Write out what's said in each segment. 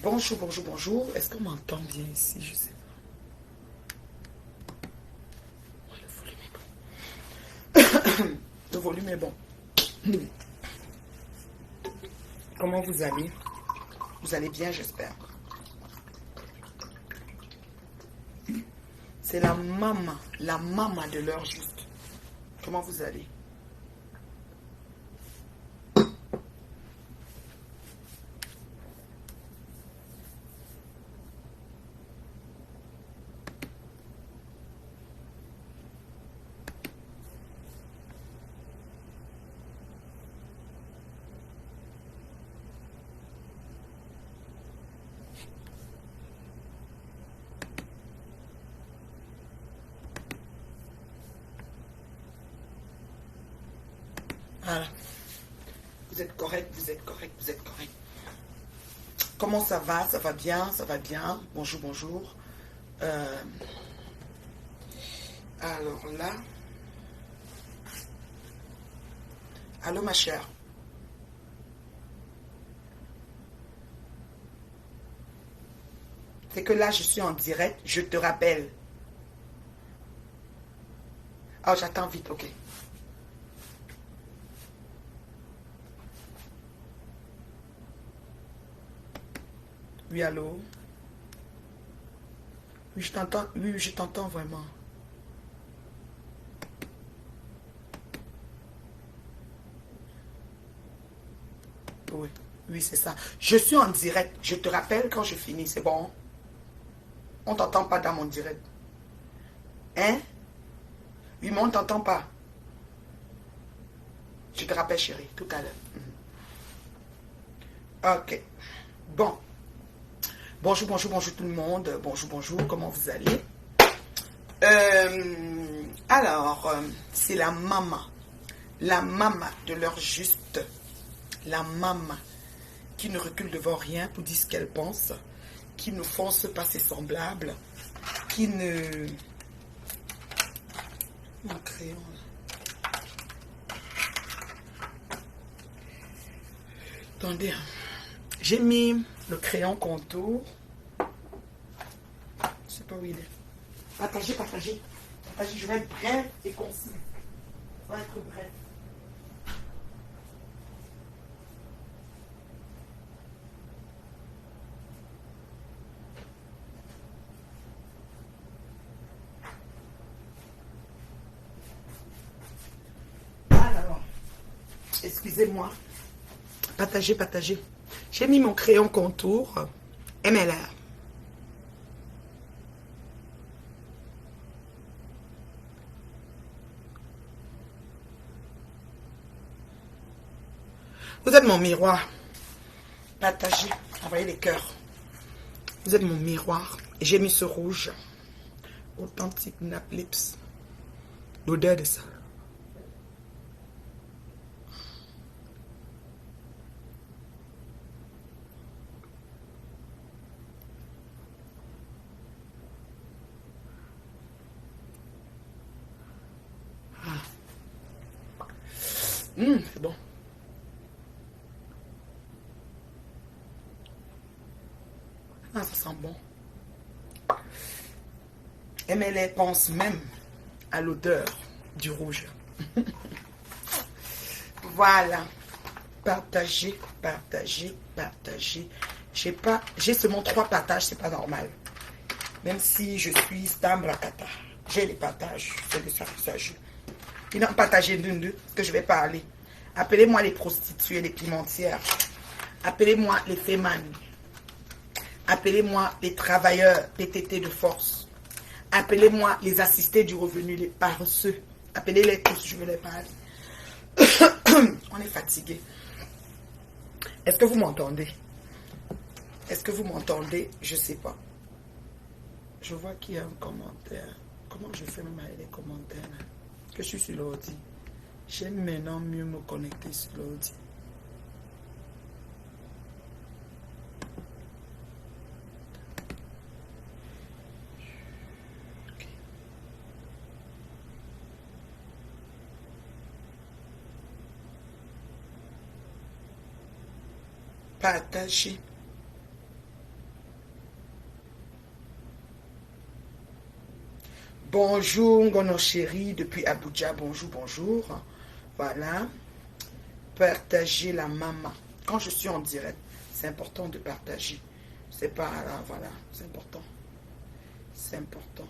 Bonjour, bonjour, bonjour. Est-ce qu'on m'entend bien ici? Je sais pas. Le volume est bon. Comment vous allez? Vous allez bien, j'espère. C'est la maman de l'heure juste. Comment vous allez? Voilà. Vous êtes correct, vous êtes correct, vous êtes correct. Comment ça va? Ça va bien, ça va bien. Bonjour, bonjour. Alors là. Allô, ma chère. C'est que là, je suis en direct. Je te rappelle. Oh, j'attends vite, ok. Oui, allô? Oui, je t'entends. Oui, je t'entends vraiment. Oui, oui, c'est ça. Je suis en direct. Je te rappelle quand je finis, c'est bon? On t'entend pas dans mon direct. Hein? Oui, mais on t'entend pas. Je te rappelle, chérie, tout à l'heure. Ok. Bon. Bonjour, bonjour, bonjour tout le monde. Bonjour, bonjour. Comment vous allez? Alors, c'est la maman. La maman de l'heure juste. La maman qui ne recule devant rien pour dire ce qu'elle pense, qui ne force pas ses semblables, qui ne... Mon crayon, là. Attendez, hein. J'ai mis le crayon contour. Je sais pas où il est. Partagez, partagez. Partagez, je vais être bref et concis. Ça va être bref. Alors, excusez-moi. Partagez, partagez. J'ai mis mon crayon contour MLR. Vous êtes mon miroir. Partagez, envoyez les cœurs. Vous êtes mon miroir. Et j'ai mis ce rouge. Authentique Nap Lips. L'odeur de ça. C'est bon. Ah, ça sent bon. MLA pense même à l'odeur du rouge. Voilà. Partagez, partagez, partagez. J'ai seulement 3 partages, c'est pas normal. Même si je suis stable à Kata. J'ai les partages, c'est de ça qu'il s'agit. Ils n'ont partagé d'une que je vais parler. Appelez-moi les prostituées, les pimentières. Appelez-moi les fémanes. Appelez-moi les travailleurs PTT de force. Appelez-moi les assistés du revenu, les paresseux. Appelez-les tous, je veux les parler. On est fatigué. Est-ce que vous m'entendez? Est-ce que vous m'entendez? Je ne sais pas. Je vois qu'il y a un commentaire. Comment je fais même avec les commentaires là? Que je suis sur l'ordi. J'aime maintenant mieux me connecter sur l'ordi. Partagez. Bonjour, Ngono chéri, depuis Abuja. Bonjour, bonjour. Voilà. Partagez la maman. Quand je suis en direct, c'est important de partager. C'est pas là, voilà, c'est important. C'est important.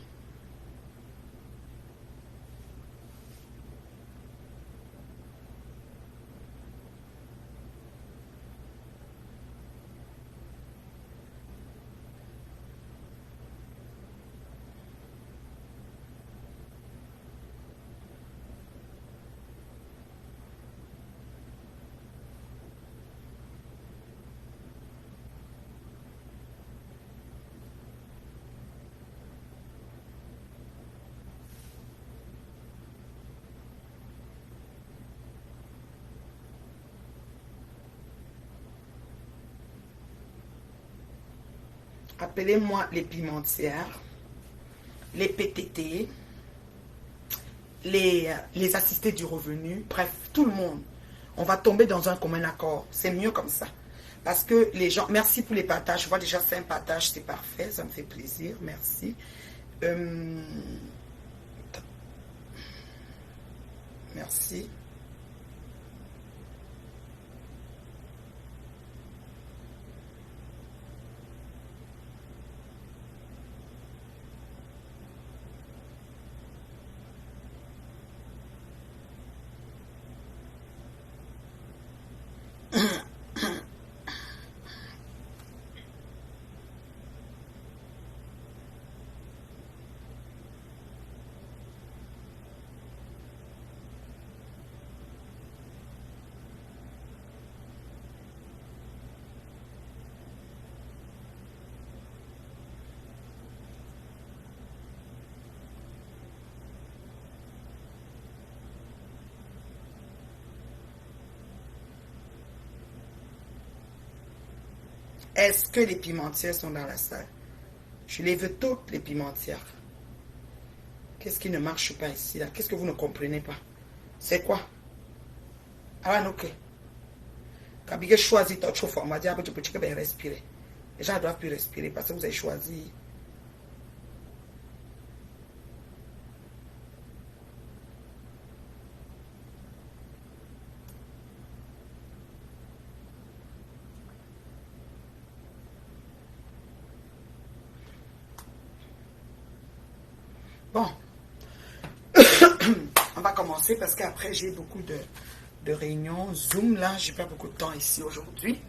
Appelez-moi les pimentières, les PTT, les assistés du revenu, bref, tout le monde. On va tomber dans un commun accord. C'est mieux comme ça. Parce que les gens... Merci pour les partages. Je vois déjà 5 partages, c'est parfait. Ça me fait plaisir. Merci. Merci. Est-ce que les pimentières sont dans la salle? Je les veux toutes, les pimentières. Qu'est-ce qui ne marche pas ici, là? Qu'est-ce que vous ne comprenez pas? C'est quoi? Ah, ok. Quand vous choisissez votre format, vous pouvez respirer. Les gens doivent plus respirer parce que vous avez choisi. Bon. On va commencer parce qu'après j'ai beaucoup de réunions. Zoom, là, j'ai pas beaucoup de temps ici aujourd'hui.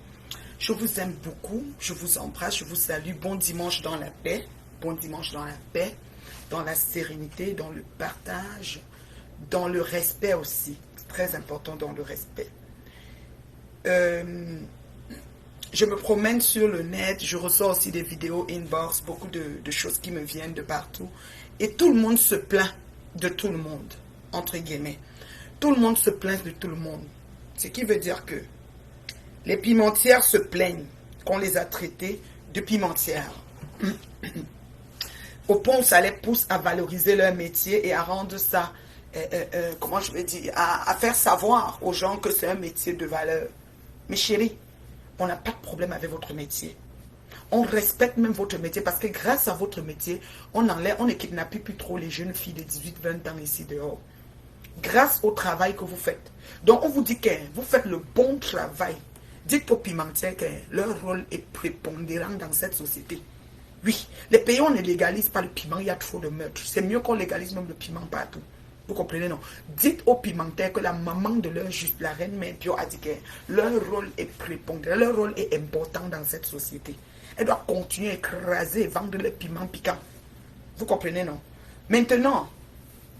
Je vous aime beaucoup. Je vous embrasse. Je vous salue. Bon dimanche dans la paix. Bon dimanche dans la paix. Dans la sérénité, dans le partage, dans le respect aussi. Très important dans le respect. Je me promène sur le net. Je reçois aussi des vidéos inbox. Beaucoup de choses qui me viennent de partout. Et tout le monde se plaint de tout le monde. Entre guillemets. Tout le monde se plaint de tout le monde. Ce qui veut dire que les pimentières se plaignent qu'on les a traitées de pimentières. Au point où ça les pousse à valoriser leur métier et à rendre ça, comment je vais dire, à faire savoir aux gens que c'est un métier de valeur. Mes chéris, on n'a pas de problème avec votre métier. On respecte même votre métier parce que grâce à votre métier, on ne kidnappe plus trop les jeunes filles de 18-20 ans ici dehors. Grâce au travail que vous faites. Donc on vous dit que vous faites le bon travail. Dites aux pimentières que leur rôle est prépondérant dans cette société. Oui, les pays on ne légalise pas le piment, il y a trop de meurtres. C'est mieux qu'on légalise même le piment partout. Vous comprenez, non? Dites aux pimentières que la maman de leur juste, la reine Mère Pio a dit que leur rôle est prépondérant, leur rôle est important dans cette société. Elle doit continuer à écraser et vendre les piments piquants. Vous comprenez, non? Maintenant,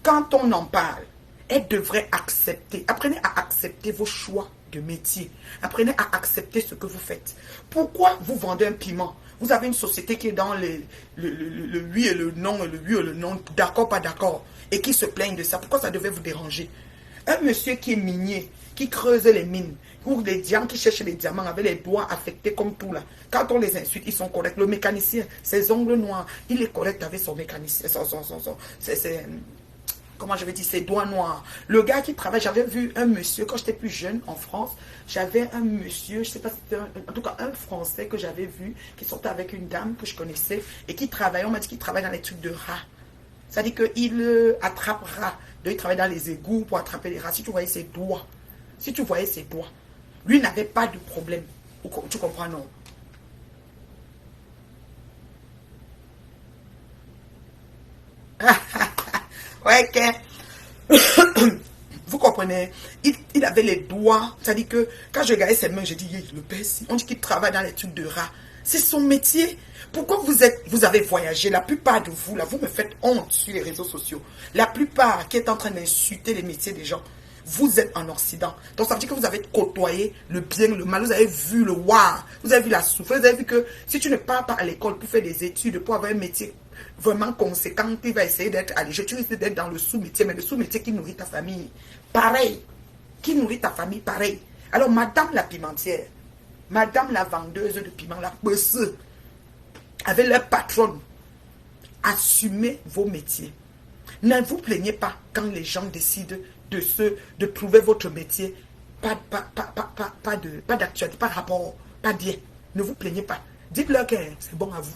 quand on en parle, elle devrait accepter. Apprenez à accepter vos choix de métier. Apprenez à accepter ce que vous faites. Pourquoi vous vendez un piment? Vous avez une société qui est dans le oui et le non, et le oui et le non, d'accord, pas d'accord, et qui se plaignent de ça. Pourquoi ça devait vous déranger? Un monsieur qui est minier, qui creuse les mines, ou des diamants, qui cherchent les diamants avec les doigts affectés comme tout là. Quand on les insulte, ils sont corrects. Le mécanicien, ses ongles noirs, il est correct avec son mécanicien. comment je vais dire, ses doigts noirs. Le gars qui travaille, j'avais vu un monsieur, quand j'étais plus jeune en France, j'avais un monsieur, je ne sais pas si c'était en tout cas un Français que j'avais vu, qui sortait avec une dame que je connaissais, et qui travaillait, on m'a dit qu'il travaille dans les trucs de rats. C'est-à-dire qu'il attrape rats. Donc il travaille dans les égouts pour attraper les rats. Si tu voyais ses doigts, lui n'avait pas de problème. Tu comprends, non? Ouais, vous comprenez? Il avait les doigts. C'est-à-dire que quand je regardais ses mains, j'ai dit, le père, on dit qu'il travaille dans les trucs de rats. C'est son métier. Pourquoi vous avez voyagé? La plupart de vous, là, vous me faites honte sur les réseaux sociaux. La plupart qui est en train d'insulter les métiers des gens, vous êtes en Occident. Donc ça veut dire que vous avez côtoyé le bien, le mal. Vous avez vu le war. Vous avez vu la souffrance. Vous avez vu que si tu ne pars pas à l'école pour faire des études, pour avoir un métier vraiment conséquent, tu vas essayer d'être allégé. Tu risques d'être dans le sous-métier, mais le sous-métier qui nourrit ta famille, pareil. Qui nourrit ta famille, pareil. Alors, madame la pimentière, madame la vendeuse de piment, la peuseuse, avec leur patronne, assumez vos métiers. Ne vous plaignez pas quand les gens décident de trouver votre métier. Pas d'actualité, pas rapport, pas bien. Ne vous plaignez pas. Dites-leur que c'est bon à vous.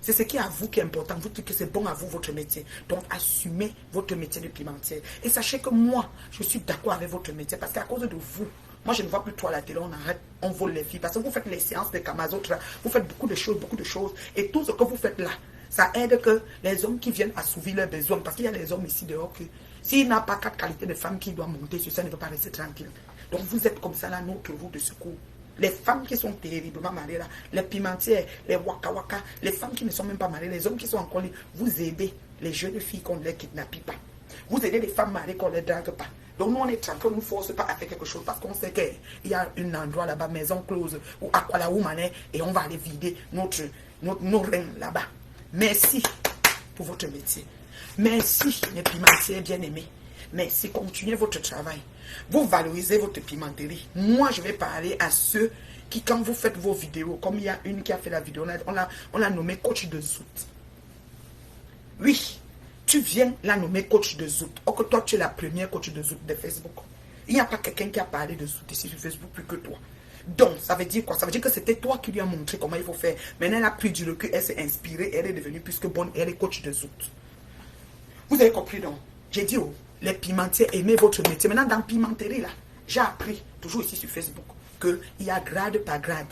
C'est ce qui est à vous qui est important. Vous dites que c'est bon à vous, votre métier. Donc, assumez votre métier de pimentière. Et sachez que moi, je suis d'accord avec votre métier. Parce qu'à cause de vous, moi, je ne vois plus trop à la télé, on arrête, on vole les filles. Parce que vous faites les séances de Kamazotra, vous faites beaucoup de choses. Et tout ce que vous faites là, ça aide que les hommes qui viennent assouvir leurs besoins. Parce qu'il y a les hommes ici dehors qui, s'il n'a pas 4 qualités de femme qui doit monter sur ça, ne peut pas rester tranquille. Donc, vous êtes comme ça là, notre roue de secours. Les femmes qui sont terriblement mariées là, les pimentières, les waka waka, les femmes qui ne sont même pas mariées, les hommes qui sont encore là, vous aidez les jeunes filles qu'on ne les kidnappe pas. Vous aidez les femmes mariées qu'on ne les drague pas. Donc nous on est tranquille, on ne force pas à faire quelque chose parce qu'on sait qu'il y a un endroit là-bas, maison close, ou Aquala Woman, et on va aller vider nos reins là-bas. Merci pour votre métier. Merci mes pimentières bien-aimées. Merci, continuez votre travail. Vous valorisez votre pimenterie. Moi, je vais parler à ceux qui, quand vous faites vos vidéos, comme il y a une qui a fait la vidéo, on l'a nommé coach de zout. Oui, tu viens la nommer coach de zout. Or que toi, tu es la première coach de zout de Facebook. Il n'y a pas quelqu'un qui a parlé de zout ici sur Facebook plus que toi. Donc, ça veut dire quoi? Ça veut dire que c'était toi qui lui as montré comment il faut faire. Maintenant, elle a pris du recul, elle s'est inspirée, elle est devenue plus que bonne, elle est coach de zout. Vous avez compris, non? J'ai dit, oh, les pimentiers, aimez votre métier. Maintenant, dans pimenterie, là, j'ai appris, toujours ici sur Facebook, qu'il y a grade par grade.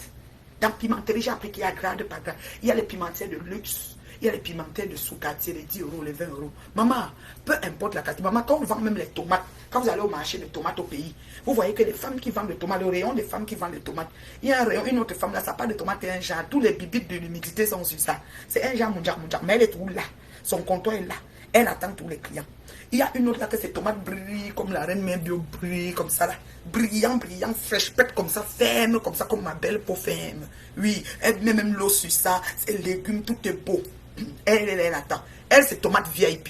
Dans pimenterie, j'ai appris qu'il y a grade par grade. Il y a les pimentiers de luxe, il y a les pimentiers de sous-quartier, les 10 euros, les 20 euros. Maman, peu importe la qualité. Maman, quand on vend même les tomates, quand vous allez au marché des tomates au pays, vous voyez que les femmes qui vendent les tomates, le rayon des femmes qui vendent les tomates, il y a un rayon, une autre femme là, ça part de tomates et un genre. Tous les bibites de l'humidité sont sur ça. C'est un genre, mon genre, mais elle est tout là. Son comptoir est là. Elle attend tous les clients. Il y a une autre là que ces tomates brillent comme la reine mère bio brille comme ça là. Brillant, fraîche, pète comme ça, ferme, comme ça, comme ma belle peau ferme. Oui, elle met même l'eau sur ça, ses légumes, tout est beau. Elle attend. Elle, c'est tomate VIP.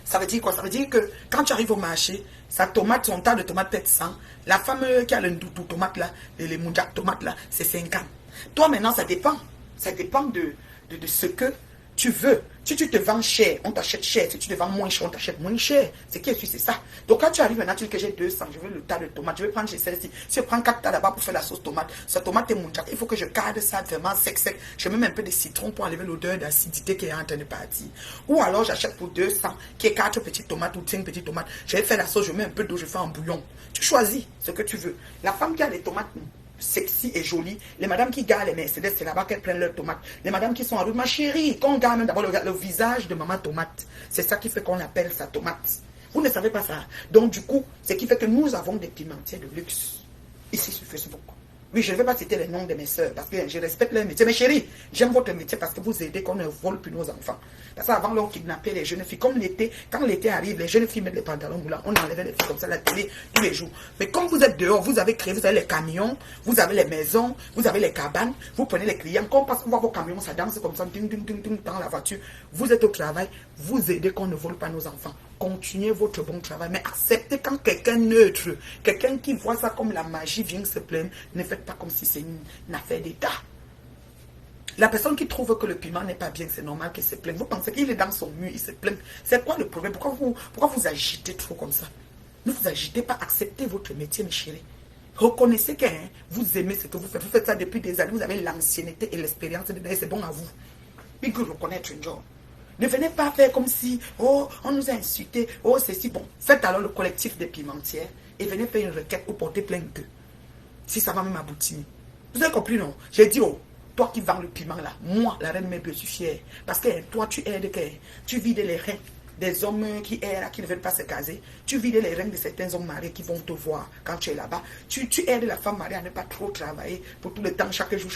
Ça veut dire quoi? Ça veut dire que quand tu arrives au marché, sa tomate, son tas de tomates peut être 100. La femme qui a le ndoutou tomate là, les mounjak tomates là, c'est 50. Toi maintenant, ça dépend. Ça dépend de ce que tu veux. Si tu te vends cher, on t'achète cher. Si tu te vends moins cher, on t'achète moins cher. C'est qui est-ce que c'est ça? Donc quand tu arrives maintenant, tu dis que j'ai 200, je veux le tas de tomates, je vais prendre chez celle-ci. Si je prends 4 tas là-bas pour faire la sauce tomate, ce tomate est mounjak. Il faut que je garde ça vraiment sec. Je mets même un peu de citron pour enlever l'odeur d'acidité qui est en train de partir. Ou alors j'achète pour 200, qui est 4 petites tomates ou 5 petites tomates. Je vais faire la sauce, je mets un peu d'eau, je fais un bouillon. Tu choisis ce que tu veux. La femme qui a les tomates sexy et jolie, les madames qui gardent les Mercedes, c'est là-bas qu'elles prennent leurs tomates. Les madames qui sont en route, ma chérie, qu'on garde même d'abord le visage de maman tomate. C'est ça qui fait qu'on appelle ça tomate. Vous ne savez pas ça. Donc du coup, ce qui fait que nous avons des pimentiers de luxe ici sur Facebook. Oui, je ne vais pas citer les noms de mes soeurs parce que je respecte leur métier. Mais chérie, j'aime votre métier parce que vous aidez qu'on ne vole plus nos enfants. Parce qu'avant, on kidnappait les jeunes filles. Comme l'été, quand l'été arrive, les jeunes filles mettent les pantalons moulants. On enlevait les filles comme ça à la télé tous les jours. Mais comme vous êtes dehors, vous avez créé, vous avez les camions, vous avez les maisons, vous avez les cabanes, vous prenez les clients. Comme parce qu'on voit vos camions, ça danse comme ça, dans la voiture. Vous êtes au travail, vous aidez qu'on ne vole pas nos enfants. Continuez votre bon travail, mais acceptez quand quelqu'un neutre, quelqu'un qui voit ça comme la magie vient se plaindre, ne faites pas comme si c'est une affaire d'État. La personne qui trouve que le piment n'est pas bien, c'est normal qu'il se plaigne. Vous pensez qu'il est dans son mur, il se plaint. C'est quoi le problème? Pourquoi vous agitez trop comme ça? Ne vous agitez pas, acceptez votre métier, mes chéris. Reconnaissez que vous aimez ce que vous faites. Vous faites ça depuis des années, vous avez l'ancienneté et l'expérience dedans, c'est bon à vous. Mais que reconnaître une job. Ne venez pas faire comme si, oh, on nous a insultés, oh, c'est si bon. Faites alors le collectif des pimentières et venez faire une requête ou porter plainte d'eux. Si ça va même aboutir. Vous avez compris, non? J'ai dit, oh, toi qui vends le piment là, moi, la reine Mère, je suis fière. Parce que toi, tu aides, tu vides les reins des hommes qui ne veulent pas se caser. Tu vides les reins de certains hommes mariés qui vont te voir quand tu es là-bas. Tu aides la femme mariée à ne pas trop travailler pour tout le temps, chaque jour.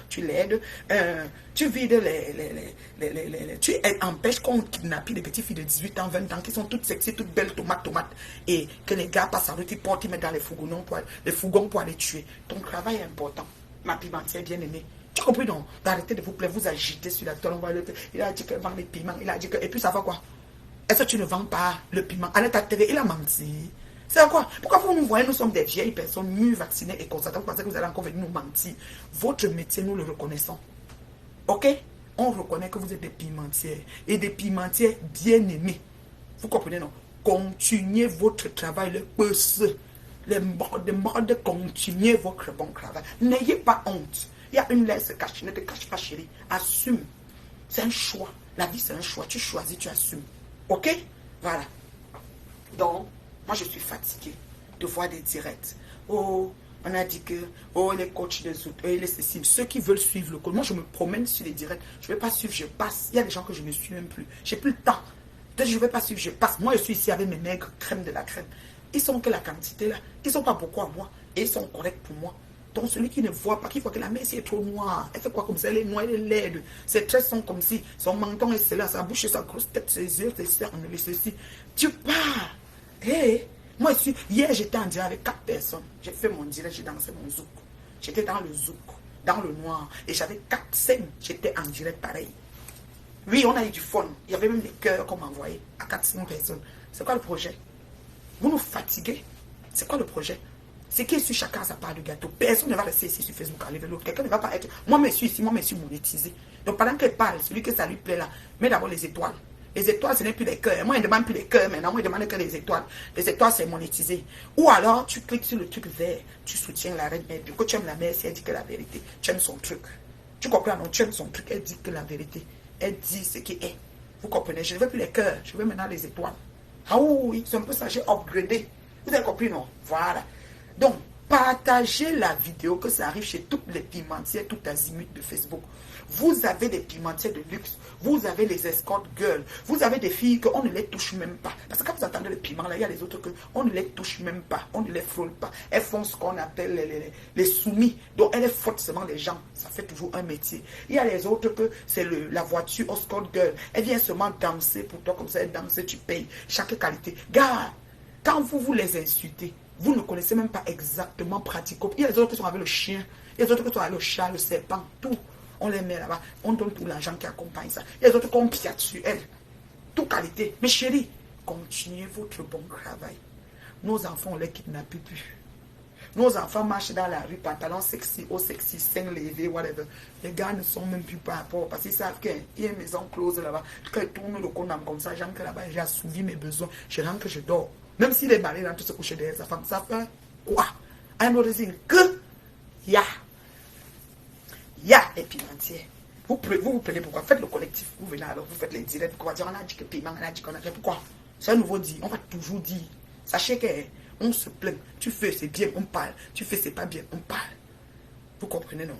Tu l'aides. Tu vides tu empêches qu'on kidnappe les petites filles de 18 ans, 20 ans qui sont toutes sexy, toutes belles, tomates. Et que les gars passent à l'autre, ils portent, ils mettent dans les fourgons pour les tuer. Ton travail est important. Ma pimentière bien-aimée. Tu as compris, non? D'arrêter de vous plaire, vous agiter sur la toile. Il a dit qu'il vend les piments. Il a dit que... Et puis ça va quoi? Est-ce que tu ne vends pas le piment? Allez, ta télé, il a menti. C'est quoi? Pourquoi vous nous voyez, nous sommes des vieilles personnes, mûres, vaccinées et constatées. Vous pensez que vous allez encore venir nous mentir? Votre métier, nous le reconnaissons. Ok? On reconnaît que vous êtes des pimentières. Et des pimentières bien aimées. Vous comprenez, non? Continuez votre travail, le pouce. Les modes, continuez votre bon travail. N'ayez pas honte. Il y a une laisse cachée. Ne te cache pas, chérie. Assume. C'est un choix. La vie, c'est un choix. Tu choisis, tu assumes. Ok? Voilà. Donc, moi, je suis fatiguée de voir des directs. Oh, on a dit que, oh, les coachs des autres, les ceci. Ceux qui veulent suivre le coach. Moi, je me promène sur les directs. Je ne vais pas suivre, je passe. Il y a des gens que je ne suis même plus. Je n'ai plus le temps. Peut-être que je ne vais pas suivre, je passe. Moi, je suis ici avec mes maigres crème de la crème. Ils sont que la quantité là. Ils ne sont pas beaucoup à moi. Et ils sont corrects pour moi. Donc celui qui ne voit pas, qu'il voit que la mère est trop noire. Elle fait quoi comme ça? Elle est noire, elle est laide. Ses traits sont comme si son menton est là, sa bouche, sa grosse tête, ses yeux, ses cernes, les ceci. Tu pars. Hey, moi ici, hier j'étais en direct avec 4 personnes. J'ai fait mon direct, j'ai dansé mon zouk. J'étais dans le zouk, dans le noir. Et j'avais 4 scènes. J'étais en direct pareil. Oui, on a eu du fun. Il y avait même des cœurs qu'on m'envoyait à 4-5 personnes. C'est quoi le projet? Vous nous fatiguez. C'est quoi le projet? C'est qui est sur chacun sa part de gâteau. Personne ne va rester ici sur Facebook à lever l'autre. Quelqu'un ne va pas être... Moi, je suis ici, moi, je suis monétisé. Donc, pendant qu'elle parle, celui que ça lui plaît là, mets d'abord les étoiles. Les étoiles, ce n'est plus les cœurs. Moi, je ne demande plus les cœurs maintenant. Moi, je demande que les étoiles. Les étoiles, c'est monétisé. Ou alors, tu cliques sur le truc vert. Tu soutiens la reine. Du coup, tu aimes la mère si elle dit que la vérité. Tu aimes son truc. Tu comprends, non? Tu aimes son truc. Elle dit que la vérité. Elle dit ce qui est. Vous comprenez? Je ne veux plus les cœurs. Je veux maintenant les étoiles. Ah oui, c'est un peu ça. J'ai upgradé. Vous avez compris, non? Voilà. Donc, partagez la vidéo, que ça arrive chez toutes les pimentières, tout azimut de Facebook. Vous avez des pimentières de luxe, vous avez les escort girls, vous avez des filles qu'on ne les touche même pas. Parce que quand vous entendez le piment, là, il y a les autres qu'on ne les touche même pas, on ne les frôle pas. Elles font ce qu'on appelle les soumis. Donc, elles fouettent seulement les gens. Ça fait toujours un métier. Il y a les autres que c'est la voiture escort girl. Elle vient seulement danser pour toi, comme ça, elle danse, tu payes. Chaque qualité. Gars, quand vous les insultez, vous ne connaissez même pas exactement pratiquement. Il y a les autres qui sont avec le chien, il y a les autres qui sont avec le chat, le serpent, tout. On les met là-bas, on donne tout l'argent qui accompagne ça. Il y a les autres qui ont pied sur elles. Toute qualité. Mais chérie, continuez votre bon travail. Nos enfants, on ne les kidnappe plus. Nos enfants marchent dans la rue, pantalon sexy, haut sexy, seins levés, whatever. Les gars ne sont même plus par rapport. Parce qu'ils savent qu'il y a une maison close là-bas. Quand ils tournent le condam comme ça, j'entre là-bas, j'ai assouvi mes besoins. Je rentre, je dors. Même s'il est marié, rentre se coucher derrière sa femme. Ça fait quoi? Un autre signe que ya les pimentiers. Vous prenez pourquoi? Faites le collectif. Vous venez alors, vous faites les directs. Pourquoi dire on a dit que piment, on a dit qu'on a fait. Pourquoi? C'est un nouveau dit. On va toujours dire. Sachez qu'on se plaint. Tu fais, c'est bien, on parle. Tu fais, c'est pas bien, on parle. Vous comprenez, non?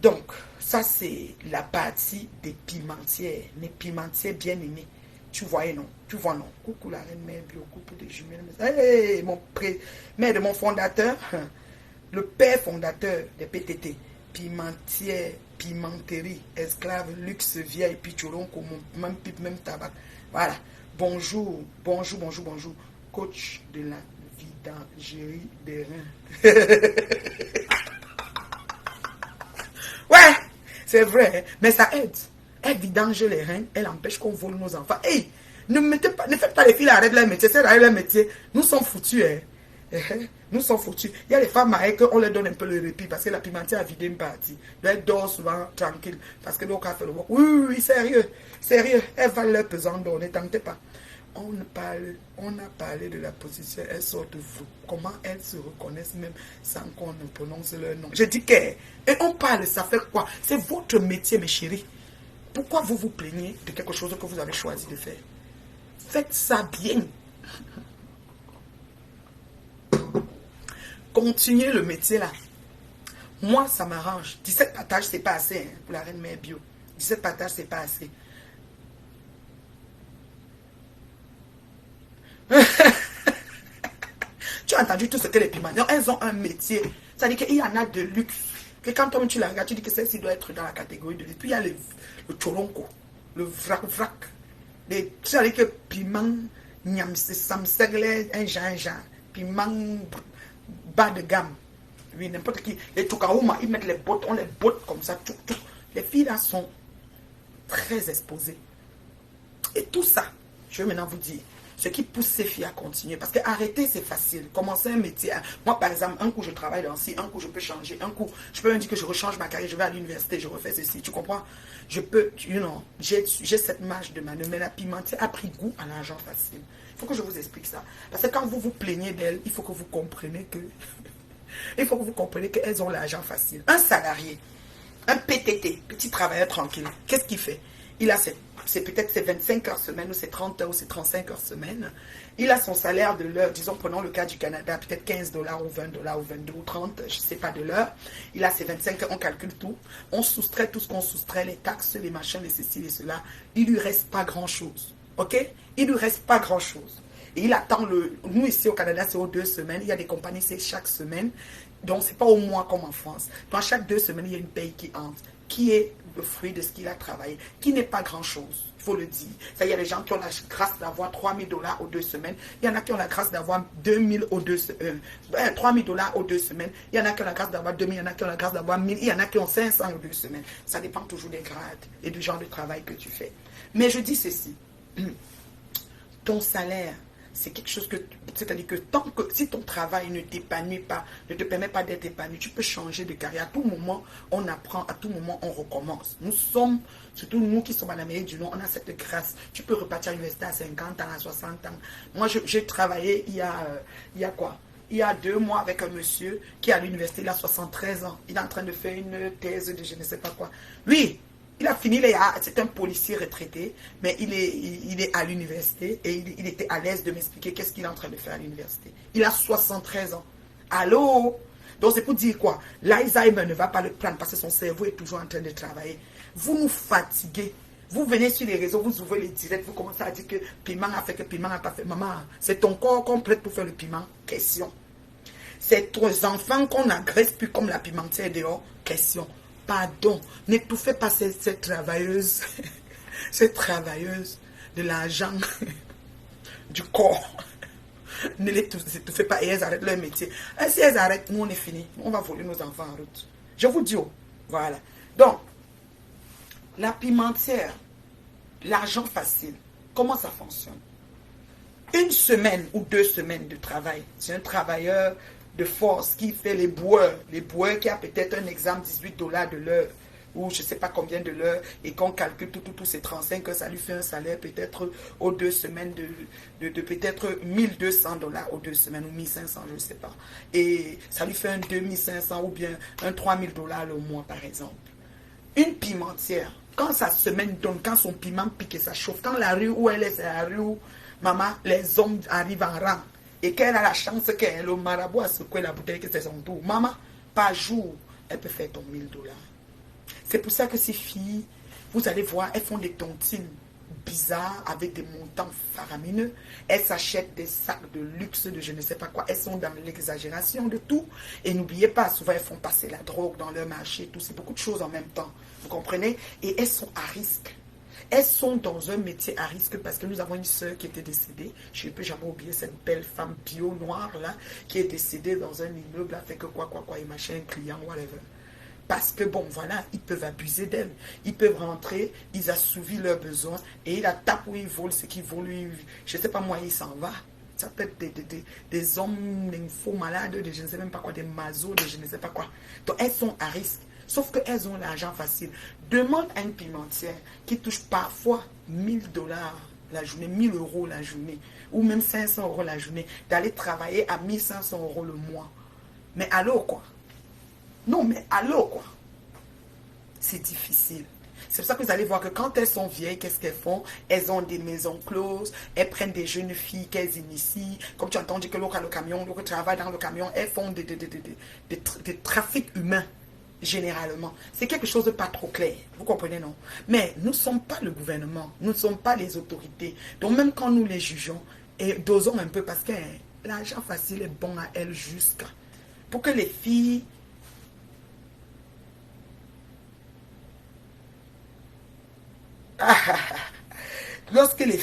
Donc, ça, c'est la partie des pimentières. Les pimentières bien aimées. Tu voyais, non? Tu vois, non? Coucou la reine mère bio, coucou des jumelles. Hey, mère de mon fondateur, le père fondateur des PTT. Pimentière, pimenterie, esclave, luxe, vieille, pichoron, même pipe, même tabac. Voilà. Bonjour. Coach de la vidangerie des reins. Ouais, c'est vrai, hein? Mais ça aide. Elle vidange les reins, elle empêche qu'on vole nos enfants. Hey, ne faites pas les filles arrêter leur métier, c'est arrêter leur métier. Nous sommes foutus, hein. Nous sommes foutus. Il y a les femmes mariées qu'on leur donne un peu le répit parce que la pimentière a vidé une partie. Elle dort souvent tranquille parce que l'autre a fait le work. Oui, oui, oui, sérieux. Sérieux. Elle va leur pesant donner. Tentez pas. On a parlé de la position. Elles sortent de vous. Comment elles se reconnaissent même sans qu'on ne prononce leur nom. Je dis que. Et on parle, ça fait quoi? C'est votre métier, mes chéris. Pourquoi vous vous plaignez de quelque chose que vous avez choisi de faire? Faites ça bien. Continuez le métier là. Moi, ça m'arrange. 17 partages, c'est pas assez hein, pour la reine mère bio. 17 partages, c'est pas assez. Tu as entendu tout ce que les piments, elles ont un métier. Ça veut dire qu'il y en a de luxe. Que quand toi tu la regardes, tu dis que celle-ci doit être dans la catégorie de luxe. Puis il y a le choronko, le vrac. Ça veut dire que piment, samsegle, un genre. Piment bas de gamme. Oui, n'importe qui. Les Tukaouma, ils mettent les bottes, on les botte comme ça. Tout. Les filles là sont très exposées. Et tout ça, je vais maintenant vous dire, ce qui pousse ces filles à continuer. Parce que arrêter, c'est facile. Commencer un métier. Moi, par exemple, un coup, je travaille dans ci, un coup, je peux changer. Un coup, je peux me dire que je rechange ma carrière, je vais à l'université, je refais ceci. Tu comprends? Je peux, j'ai cette marge de manœuvre. Mais la pimentière a pris goût à l'argent facile. Il faut que je vous explique ça. Parce que quand vous vous plaignez d'elle, il faut que vous compreniez que... il faut que vous compreniez qu'elles ont l'argent facile. Un salarié, un PTT, petit travailleur tranquille, qu'est-ce qu'il fait? Il a c'est peut-être ses 25 heures semaine, ou ses 30 heures, ou ses 35 heures semaine. Il a son salaire de l'heure, disons, prenons le cas du Canada, peut-être 15 $, ou 20 $, ou 22 ou 30, je ne sais pas de l'heure. Il a ses 25 heures, on calcule tout. On soustrait tout ce qu'on soustrait, les taxes, les machins, les ceci, et cela. Il ne lui reste pas grand-chose. OK? Il ne lui reste pas grand-chose. Et il attend nous ici au Canada, c'est aux 2 semaines. Il y a des compagnies, c'est chaque semaine. Donc, ce n'est pas au mois comme en France. Donc, chaque 2 semaines, il y a une paye qui entre, qui est le fruit de ce qu'il a travaillé, qui n'est pas grand-chose, il faut le dire. Ça, il y a des gens qui ont la grâce d'avoir 3 000 $ aux 2 semaines. Il y en a qui ont la grâce d'avoir 2 000 aux 3 000 $ aux 2 semaines. Il y en a qui ont la grâce d'avoir 2 000, il y en a qui ont la grâce d'avoir 1 000, il y en a qui ont 500 aux 2 semaines. Ça dépend toujours des grades et du genre de travail que tu fais. Mais je dis ceci, ton salaire, c'est quelque chose que, c'est-à-dire que tant que, si ton travail ne t'épanouit pas, ne te permet pas d'être épanoui, tu peux changer de carrière. À tout moment, on apprend, à tout moment, on recommence. Nous sommes, surtout nous qui sommes en Amérique du Nord, on a cette grâce. Tu peux repartir à l'université à 50 ans, à 60 ans. Moi, j'ai travaillé il y a quoi? Il y a 2 mois avec un monsieur qui est à l'université, il a 73 ans. Il est en train de faire une thèse de je ne sais pas quoi. Lui, il a fini, c'est un policier retraité, mais il est à l'université et il était à l'aise de m'expliquer qu'est-ce qu'il est en train de faire à l'université. Il a 73 ans. Allô? Donc c'est pour dire quoi? L'Alzheimer ne va pas le prendre parce que son cerveau est toujours en train de travailler. Vous nous fatiguez. Vous venez sur les réseaux, vous ouvrez les directs, vous commencez à dire que piment a fait, que piment n'a pas fait. Maman, c'est ton corps qu'on prête pour faire le piment? Question. C'est tes enfants qu'on agresse plus comme la pimentière dehors? Question. Pardon, n'étouffez pas cette travailleuse, cette travailleuse de l'argent du corps. Ne l'étouffez pas et elles arrêtent leur métier. Et si elles arrêtent, nous on est fini. On va voler nos enfants en route. Je vous dis, voilà. Donc, la pimentière, l'argent facile, comment ça fonctionne? 1 semaine ou 2 semaines de travail, c'est un travailleur de force qui fait les boueurs qui a peut-être un exemple 18 $ de l'heure ou je ne sais pas combien de l'heure et qu'on calcule tout ces 35 heures, ça lui fait un salaire peut-être aux 2 semaines de peut-être 1200 $ aux 2 semaines ou 1500, je ne sais pas. Et ça lui fait un 2500 ou bien un 3000 $ le mois par exemple. Une pimentière, quand sa semaine donne, quand son piment pique et ça chauffe, quand la rue où elle est, c'est la rue où maman, les hommes arrivent en rang. Et qu'elle a la chance qu'elle le marabout a secoué la bouteille que c'est son tour. Maman, par jour, elle peut faire ton 1000 $. C'est pour ça que ces filles, vous allez voir, elles font des tontines bizarres avec des montants faramineux. Elles s'achètent des sacs de luxe, de je ne sais pas quoi. Elles sont dans l'exagération de tout. Et n'oubliez pas, souvent elles font passer la drogue dans leur marché, tout. C'est beaucoup de choses en même temps. Vous comprenez? Et elles sont à risque. Elles sont dans un métier à risque parce que nous avons une soeur qui était décédée. Je ne peux jamais oublier cette belle femme bio noire là qui est décédée dans un immeuble avec quoi et machin, client, whatever. Parce que bon, voilà, ils peuvent abuser d'elle. Ils peuvent rentrer, ils assouvissent leurs besoins et il la tape où ils volent ce qu'ils volent. Je ne sais pas moi, il s'en va. ça peut être des hommes, des faux malades, je ne sais même pas quoi, des masos, je ne sais pas quoi. Donc, elles sont à risque. Sauf qu'elles ont l'argent facile. Demande à une pimentière qui touche parfois 1000 $ la journée, 1000 € la journée, ou même 500 € la journée, d'aller travailler à 1500 € le mois. Mais allô, quoi? Non, mais allô, quoi? C'est difficile. C'est pour ça que vous allez voir que quand elles sont vieilles, qu'est-ce qu'elles font? Elles ont des maisons closes, elles prennent des jeunes filles qu'elles initient. Comme tu entends dire que l'autre a le camion, l'autre travaille dans le camion, elles font des trafics humains, généralement. C'est quelque chose de pas trop clair, vous comprenez, non? Mais nous ne sommes pas le gouvernement, nous ne sommes pas les autorités. Donc même quand nous les jugeons, et dosons un peu parce que l'argent facile est bon à elles jusqu'à... Pour que les filles... Lorsque les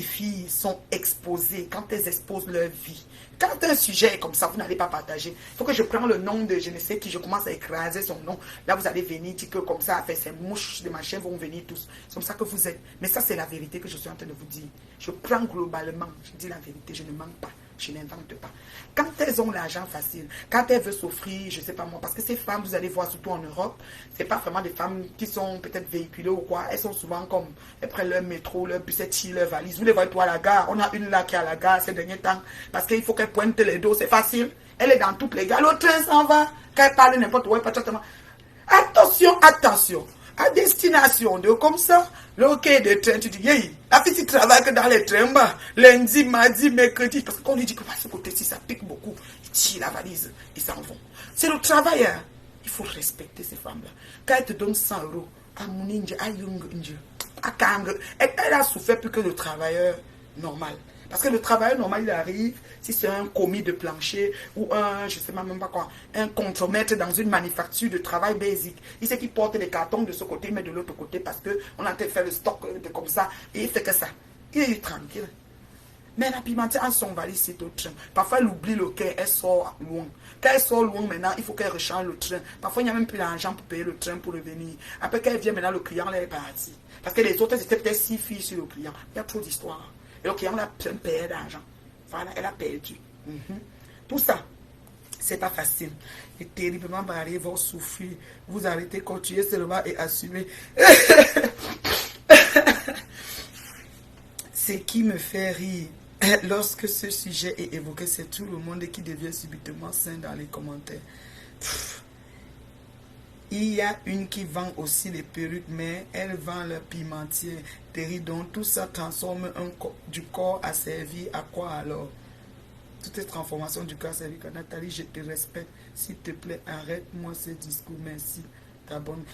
filles sont exposées, quand elles exposent leur vie, quand un sujet est comme ça, vous n'allez pas partager. Il faut que je prenne le nom de je ne sais qui, je commence à écraser son nom. Là, vous allez venir dire que comme ça, ces mouches de machin vont venir tous. C'est comme ça que vous êtes. Mais ça, c'est la vérité que je suis en train de vous dire. Je prends globalement, je dis la vérité, je ne mens pas. Je n'invente pas. Quand elles ont l'argent facile, quand elles veulent s'offrir, je ne sais pas moi, parce que ces femmes, vous allez voir surtout en Europe, ce n'est pas vraiment des femmes qui sont peut-être véhiculées ou quoi. Elles sont souvent comme, elles prennent leur métro, leur bus, elles tirent leur valise. Vous les voyez toi à la gare. On a une là qui est à la gare ces derniers temps, parce qu'il faut qu'elle pointe les dos, c'est facile. Elle est dans toutes les gares. Le train s'en va. Quand elle parle n'importe où, pas exactement. Attention, attention. À destination de comme ça, le quai de train, tu dis, hey, la fille, tu travailles que dans les trains, bah, lundi, mardi, mercredi, parce qu'on lui dit que par ce côté-ci, ça pique beaucoup, ils tirent la valise, ils s'en vont. C'est le travailleur. Il faut respecter ces femmes-là. Quand elle te donne 100 €, à Mouninja, à Young, à Kang, elle a souffert plus que le travailleur normal. Parce que le travailleur normal, il arrive, si c'est un commis de plancher ou un, je ne sais même pas quoi, un contremaître dans une manufacture de travail basique. Il sait qu'il porte les cartons de ce côté, mais de l'autre côté, parce qu'on a fait le stock comme ça, et il fait que ça. Il est tranquille. Mais la pimentière a son valise, c'est au train. Parfois, elle oublie le quai, elle sort loin. Quand elle sort loin, maintenant, il faut qu'elle rechange le train. Parfois, il n'y a même plus d'argent pour payer le train pour revenir. Après qu'elle vient, maintenant, le client, là, est parti. Parce que les autres, c'était peut-être 6 filles sur le client. Il y a trop d'histoires. Et le client a payé d'argent. Voilà, elle a perdu. Tout ça, c'est pas facile. Et terriblement barré, vont souffrir. Vous arrêtez, continuez seulement et assumez. Ce qui me fait rire, lorsque ce sujet est évoqué, c'est tout le monde qui devient subitement sain dans les commentaires. Il y a une qui vend aussi les perruques, mais elle vend le pimentier. Donc tout ça transforme du corps à servir à quoi alors? Toutes ces transformations du corps à servir. Nathalie, je te respecte. S'il te plaît, arrête-moi ce discours. Merci. T'abonnes.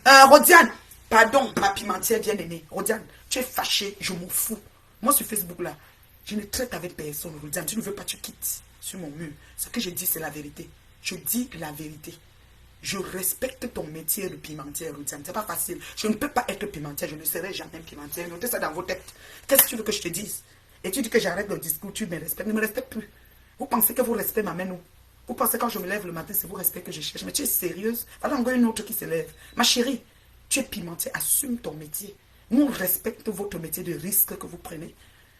Rodiane, pardon, ma pimentière bien aimée. Rodiane, tu es fâchée, je m'en fous. Moi sur Facebook là, je ne traite avec personne. Rodiane, tu ne veux pas, tu quittes sur mon mur. Ce que je dis, c'est la vérité. Je dis la vérité. Je respecte ton métier de pimentière, Rodiane. C'est pas facile. Je ne peux pas être pimentière. Je ne serai jamais pimentière. Notez ça dans vos têtes. Qu'est-ce que tu veux que je te dise? Et tu dis que j'arrête le discours, tu me respectes. Ne me respecte plus. Vous pensez que vos respects m'amènent où? Vous pensez que quand je me lève le matin, c'est vos respects que je cherche. Mais tu es sérieuse? Voilà encore une autre qui se lève. Ma chérie, tu es pimentière. Assume ton métier. Nous respectons votre métier de risque que vous prenez.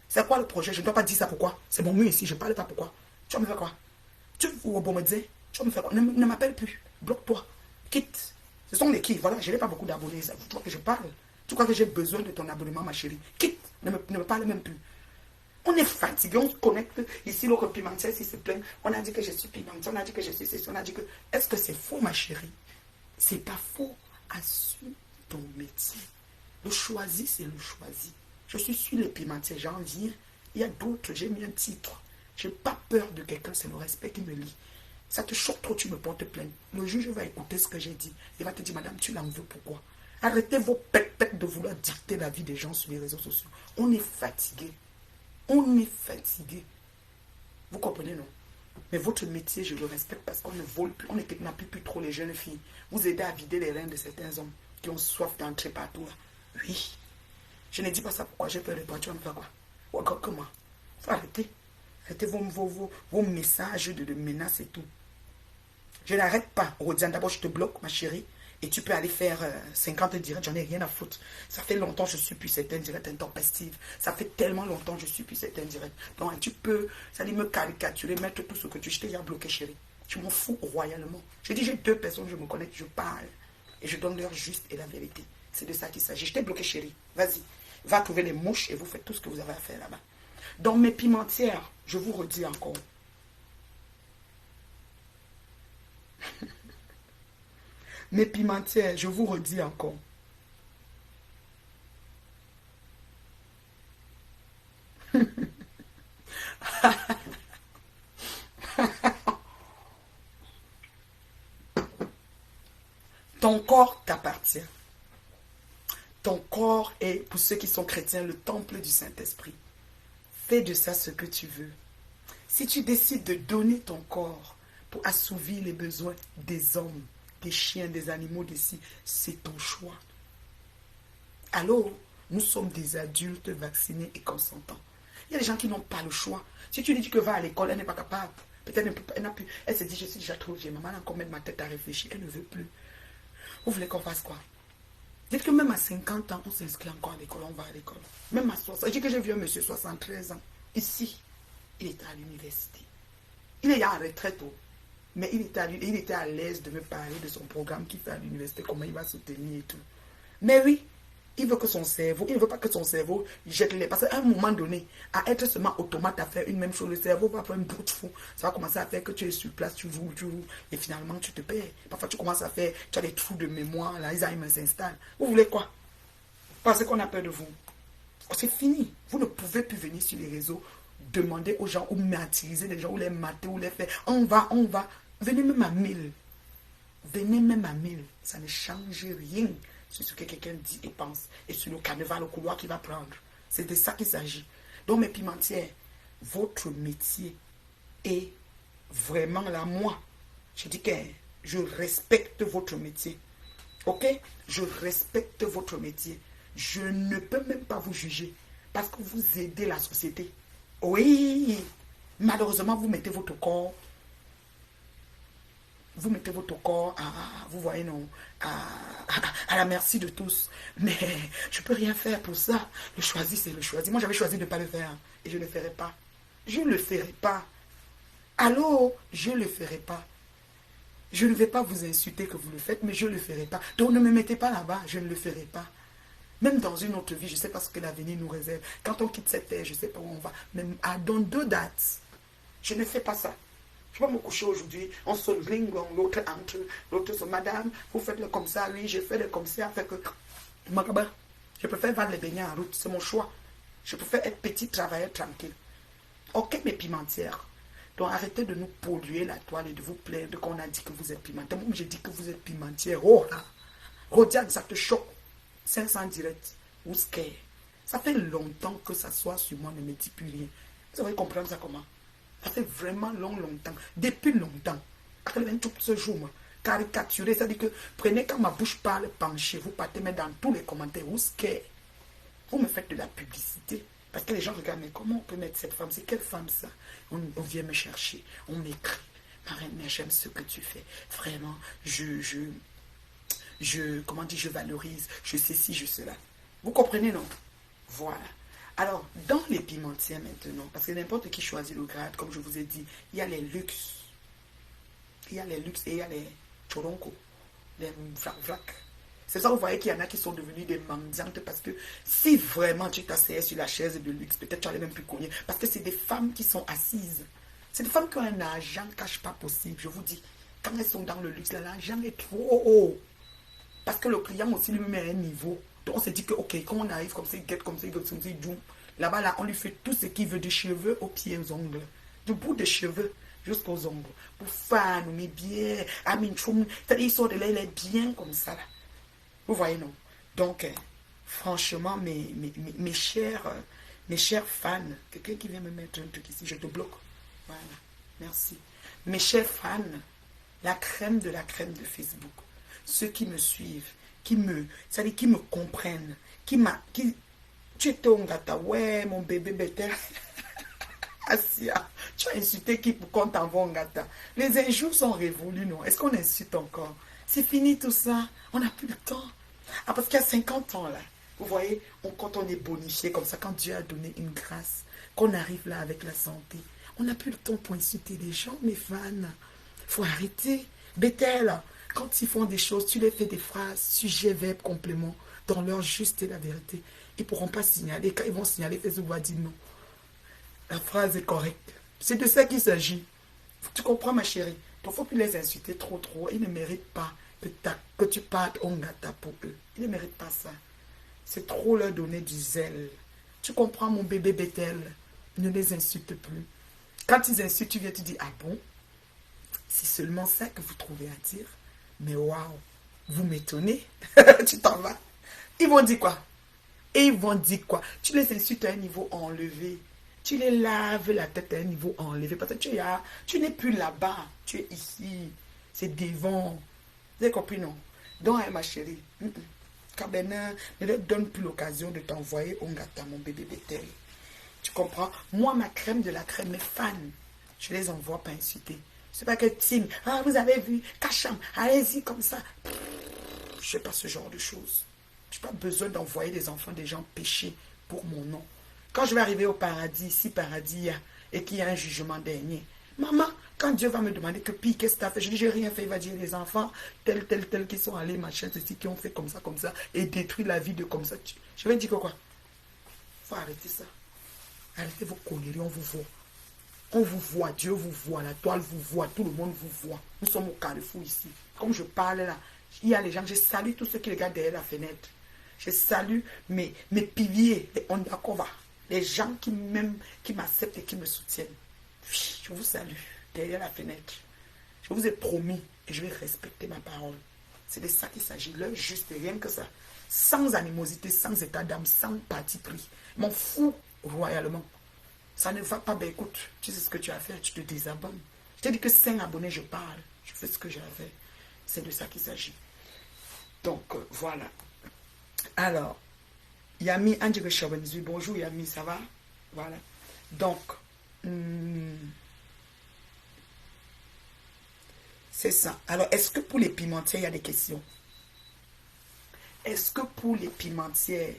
C'est quoi le projet? Je ne dois pas dire ça pourquoi. C'est mon mieux ici. Je ne parle pas pourquoi. Tu vas me faire quoi? Tu vas me dire? Tu vas me faire quoi? Ne m'appelle plus. Bloque-toi. Quitte. Ce sont les qui. Voilà, je n'ai pas beaucoup d'abonnés. Tu crois que je parle? Tu crois que j'ai besoin de ton abonnement, ma chérie? Quitte. Ne me parle même plus. On est fatigué, on se connecte. Ici, l'autre pimentière, s'il se plaint. On a dit que je suis pimentière, on a dit que je suis ceci, on a dit que... Est-ce que c'est faux, ma chérie? C'est pas faux. Assume ton métier. Le choisi, c'est le choisi. Je suis sur les pimentières, j'en viens. Il y a d'autres, j'ai mis un titre. Je n'ai pas peur de quelqu'un, c'est le respect qui me lie. Ça te choque trop, tu me portes plainte. Le juge va écouter ce que j'ai dit. Il va te dire, madame, tu l'en veux pourquoi? Arrêtez vos pètes de vouloir dicter la vie des gens sur les réseaux sociaux. On est fatigué. On est fatigué. Vous comprenez, non? Mais votre métier, je le respecte parce qu'on ne vole plus, on ne kidnappe plus trop les jeunes filles. Vous aidez à vider les reins de certains hommes qui ont soif d'entrer partout là. Oui. Je ne dis pas ça pourquoi j'ai peur de toi. Tu vas me faire quoi? Ou encore que moi. Faut arrêter. Arrêtez vos messages de menaces et tout. Je n'arrête pas. Rodiane, d'abord, je te bloque, ma chérie. Et tu peux aller faire 50 directs, j'en ai rien à foutre. Ça fait longtemps que je suis plus cette indirect intempestive. Ça fait tellement longtemps que je suis plus cette indirect. Donc tu peux, ça dit me caricaturer, mettre tout ce que tu... Je t'ai déjà bloqué, chérie. Je m'en fous royalement. Je dis, j'ai 2 personnes, je me connais, je parle. Et je donne leur juste et la vérité. C'est de ça qu'il s'agit. Je t'ai bloqué, chérie. Vas-y. Va trouver les mouches et vous faites tout ce que vous avez à faire là-bas. Dans mes pimentières, je vous redis encore. Mes pimentières, je vous redis encore. Ton corps t'appartient. Ton corps est, pour ceux qui sont chrétiens, le temple du Saint-Esprit. Fais de ça ce que tu veux. Si tu décides de donner ton corps pour assouvir les besoins des hommes, des chiens, des animaux d'ici, c'est ton choix. Alors, nous sommes des adultes vaccinés et consentants. Il y a des gens qui n'ont pas le choix. Si tu lui dis que va à l'école, elle n'est pas capable. Peut-être elle se dit, je suis déjà trop vieille. Maman a encore mettre ma tête à réfléchir. Elle ne veut plus. Vous voulez qu'on fasse quoi? Dites que même à 50 ans, on s'inscrit encore à l'école, on va à l'école. Même à 60. Je dis que j'ai vu un monsieur 73 ans. Ici, il était à l'université. Il est en retraite, mais il était à l'aise de me parler de son programme qu'il fait à l'université, comment il va se tenir et tout. Mais oui, il veut que son cerveau, il ne veut pas que son cerveau jette les... Parce qu'à un moment donné, à être seulement automate à faire une même chose, le cerveau va faire un bout de fou. Ça va commencer à faire que tu es sur place, tu joues, et finalement tu te perds. Parfois tu commences à faire, tu as des trous de mémoire, l'Alzheimer s'installe. Vous voulez quoi? Parce qu'on a peur de vous. C'est fini. Vous ne pouvez plus venir sur les réseaux, demander aux gens ou martyriser les gens, ou les mater, ou les faire. On va. Venez même à 1000. Venez même à 1000. Ça ne change rien sur ce que quelqu'un dit et pense. Et sur le carnaval, le couloir qu'il va prendre. C'est de ça qu'il s'agit. Donc mes pimentières, votre métier est vraiment là. Moi, je dis que je respecte votre métier. Ok? Je respecte votre métier. Je ne peux même pas vous juger. Parce que vous aidez la société. Oui. Malheureusement, vous mettez votre corps. Vous mettez votre corps vous voyez, non, à la merci de tous. Mais je ne peux rien faire pour ça. Le choisi, c'est le choisi. Moi, j'avais choisi de ne pas le faire. Et je ne le ferai pas. Je ne le ferai pas. Allô, je ne le ferai pas. Je ne vais pas vous insulter que vous le faites, mais je ne le ferai pas. Donc ne me mettez pas là-bas, je ne le ferai pas. Même dans une autre vie, je ne sais pas ce que l'avenir nous réserve. Quand on quitte cette terre, je ne sais pas où on va. Même dans 2 dates, je ne fais pas ça. Je vais me coucher aujourd'hui, on se ring, l'autre entre, l'autre se madame, vous faites le comme ça, oui, je fais le comme ça, fait que... Je préfère vendre les beignets en route, c'est mon choix. Je préfère être petit travailleur tranquille. Ok, mes pimentières. Donc arrêtez de nous polluer la toile et de vous plaindre qu'on a dit que vous êtes pimentière. Moi, j'ai dit que vous êtes pimentière. Oh là, Rodiane, ça te choque. 500 directs ou scare. Ça fait longtemps que ça soit sur moi, ne me dit plus rien. Vous allez comprendre ça comment? Ça fait vraiment longtemps. Depuis longtemps. Après tout ce jour, caricaturer, c'est-à-dire que prenez quand ma bouche parle, penchez, vous partez mettre dans tous les commentaires, vous scare. Vous me faites de la publicité. Parce que les gens regardent, mais comment on peut mettre cette femme? C'est quelle femme ça? On vient me chercher, on m'écrit. Marraine, mais j'aime ce que tu fais. Vraiment, comment dire, je valorise, je sais ci, je sais là. Vous comprenez, non? Voilà. Alors, dans les pimentières maintenant, parce que n'importe qui choisit le grade, comme je vous ai dit, il y a les luxes. Il y a les luxes et il y a les choronko, les vrac. C'est ça, vous voyez qu'il y en a qui sont devenus des mendiantes parce que si vraiment tu t'asseyais sur la chaise de luxe, peut-être tu n'allais même plus cogner. Parce que c'est des femmes qui sont assises. C'est des femmes qui ont un argent cash pas possible. Je vous dis, quand elles sont dans le luxe, l'argent est trop haut. Parce que le client aussi lui met un niveau. Donc on se dit que, ok, quand on arrive comme ça, il guette comme ça, il guette comme ça, il joue. Là-bas, là, on lui fait tout ce qu'il veut, des cheveux aux pieds, aux ongles. Du bout des cheveux jusqu'aux ongles. Pour faire, mais bien, c'est-à-dire, il sort de là, il est bien comme ça, là. Vous voyez, non? Donc, franchement, mes chers fans, quelqu'un qui vient me mettre un truc ici, je te bloque. Voilà, merci. Mes chers fans, la crème de Facebook, ceux qui me suivent, c'est-à-dire qui me comprennent, tu étais un gâteau, ouais, mon bébé Bethel. Asia, tu as insulté qui pour qu'on t'envoie un gâteau? Les injures sont révolues, non? Est-ce qu'on insulte encore? C'est fini tout ça. On n'a plus le temps. Ah, parce qu'il y a 50 ans, là, vous voyez, quand on est bonifié comme ça, quand Dieu a donné une grâce, qu'on arrive là avec la santé, on n'a plus le temps pour insulter les gens, mes fans. Il faut arrêter. Bethel, quand ils font des choses, tu les fais des phrases, sujet, verbe, complément, dans leur juste et la vérité. Ils ne pourront pas signaler. Quand ils vont signaler, Facebook va dire non. La phrase est correcte. C'est de ça qu'il s'agit. Tu comprends, ma chérie? Il ne faut plus les insulter trop. Ils ne méritent pas que tu partes en gâta pour eux. Ils ne méritent pas ça. C'est trop leur donner du zèle. Tu comprends, mon bébé Bethel? Ne les insulte plus. Quand ils insultent, tu viens te dire, ah bon? C'est seulement ça que vous trouvez à dire? Mais waouh, vous m'étonnez. Tu t'en vas. Ils vont dire quoi? Et ils vont dire quoi? Tu les insultes à un niveau enlevé. Tu les laves la tête à un niveau enlevé. Parce que tu n'es plus là-bas. Tu es ici. C'est devant. Vous avez compris, non? Donc, ma chérie, Kabena ne leur donne plus l'occasion de t'envoyer au gâteau, mon bébé Bethel. Tu comprends? Moi, ma crème de la crème, mes fans, je les envoie pas insulter. C'est pas que Tim, ah, vous avez vu, Kacham, allez-y comme ça. Je ne fais pas ce genre de choses. Je n'ai pas besoin d'envoyer des enfants des gens péchés pour mon nom. Quand je vais arriver au paradis, si paradis il y a, et qu'il y a un jugement dernier, maman, quand Dieu va me demander que puis qu'est-ce que tu as fait, je dis j'ai rien fait, il va dire les enfants, tels, qui sont allés, machin, ceci, qui ont fait comme ça, et détruit la vie de comme ça. Je vais dire que quoi? Il faut arrêter ça. Arrêtez vos conneries, on vous voit. On vous voit, Dieu vous voit, la toile vous voit, tout le monde vous voit. Nous sommes au carrefour ici. Comme je parle là, il y a les gens, je salue tous ceux qui regardent derrière la fenêtre. Je salue mes piliers, les Ondakova, les gens qui m'acceptent et qui me soutiennent. Je vous salue derrière la fenêtre. Je vous ai promis et je vais respecter ma parole. C'est de ça qu'il s'agit, l'heure juste, rien que ça. Sans animosité, sans état d'âme, sans parti pris. M'en fous royalement. Ça ne va pas, ben écoute, tu sais ce que tu as à faire, tu te désabonnes. Je t'ai dit que 5 abonnés, je parle. Je fais ce que j'ai à faire. C'est de ça qu'il s'agit. Donc, voilà. Alors, Yami Andjere Chabanizui, bonjour Yami, ça va? Voilà. Donc, c'est ça. Alors, est-ce que pour les pimentières, il y a des questions? Est-ce que pour les pimentières,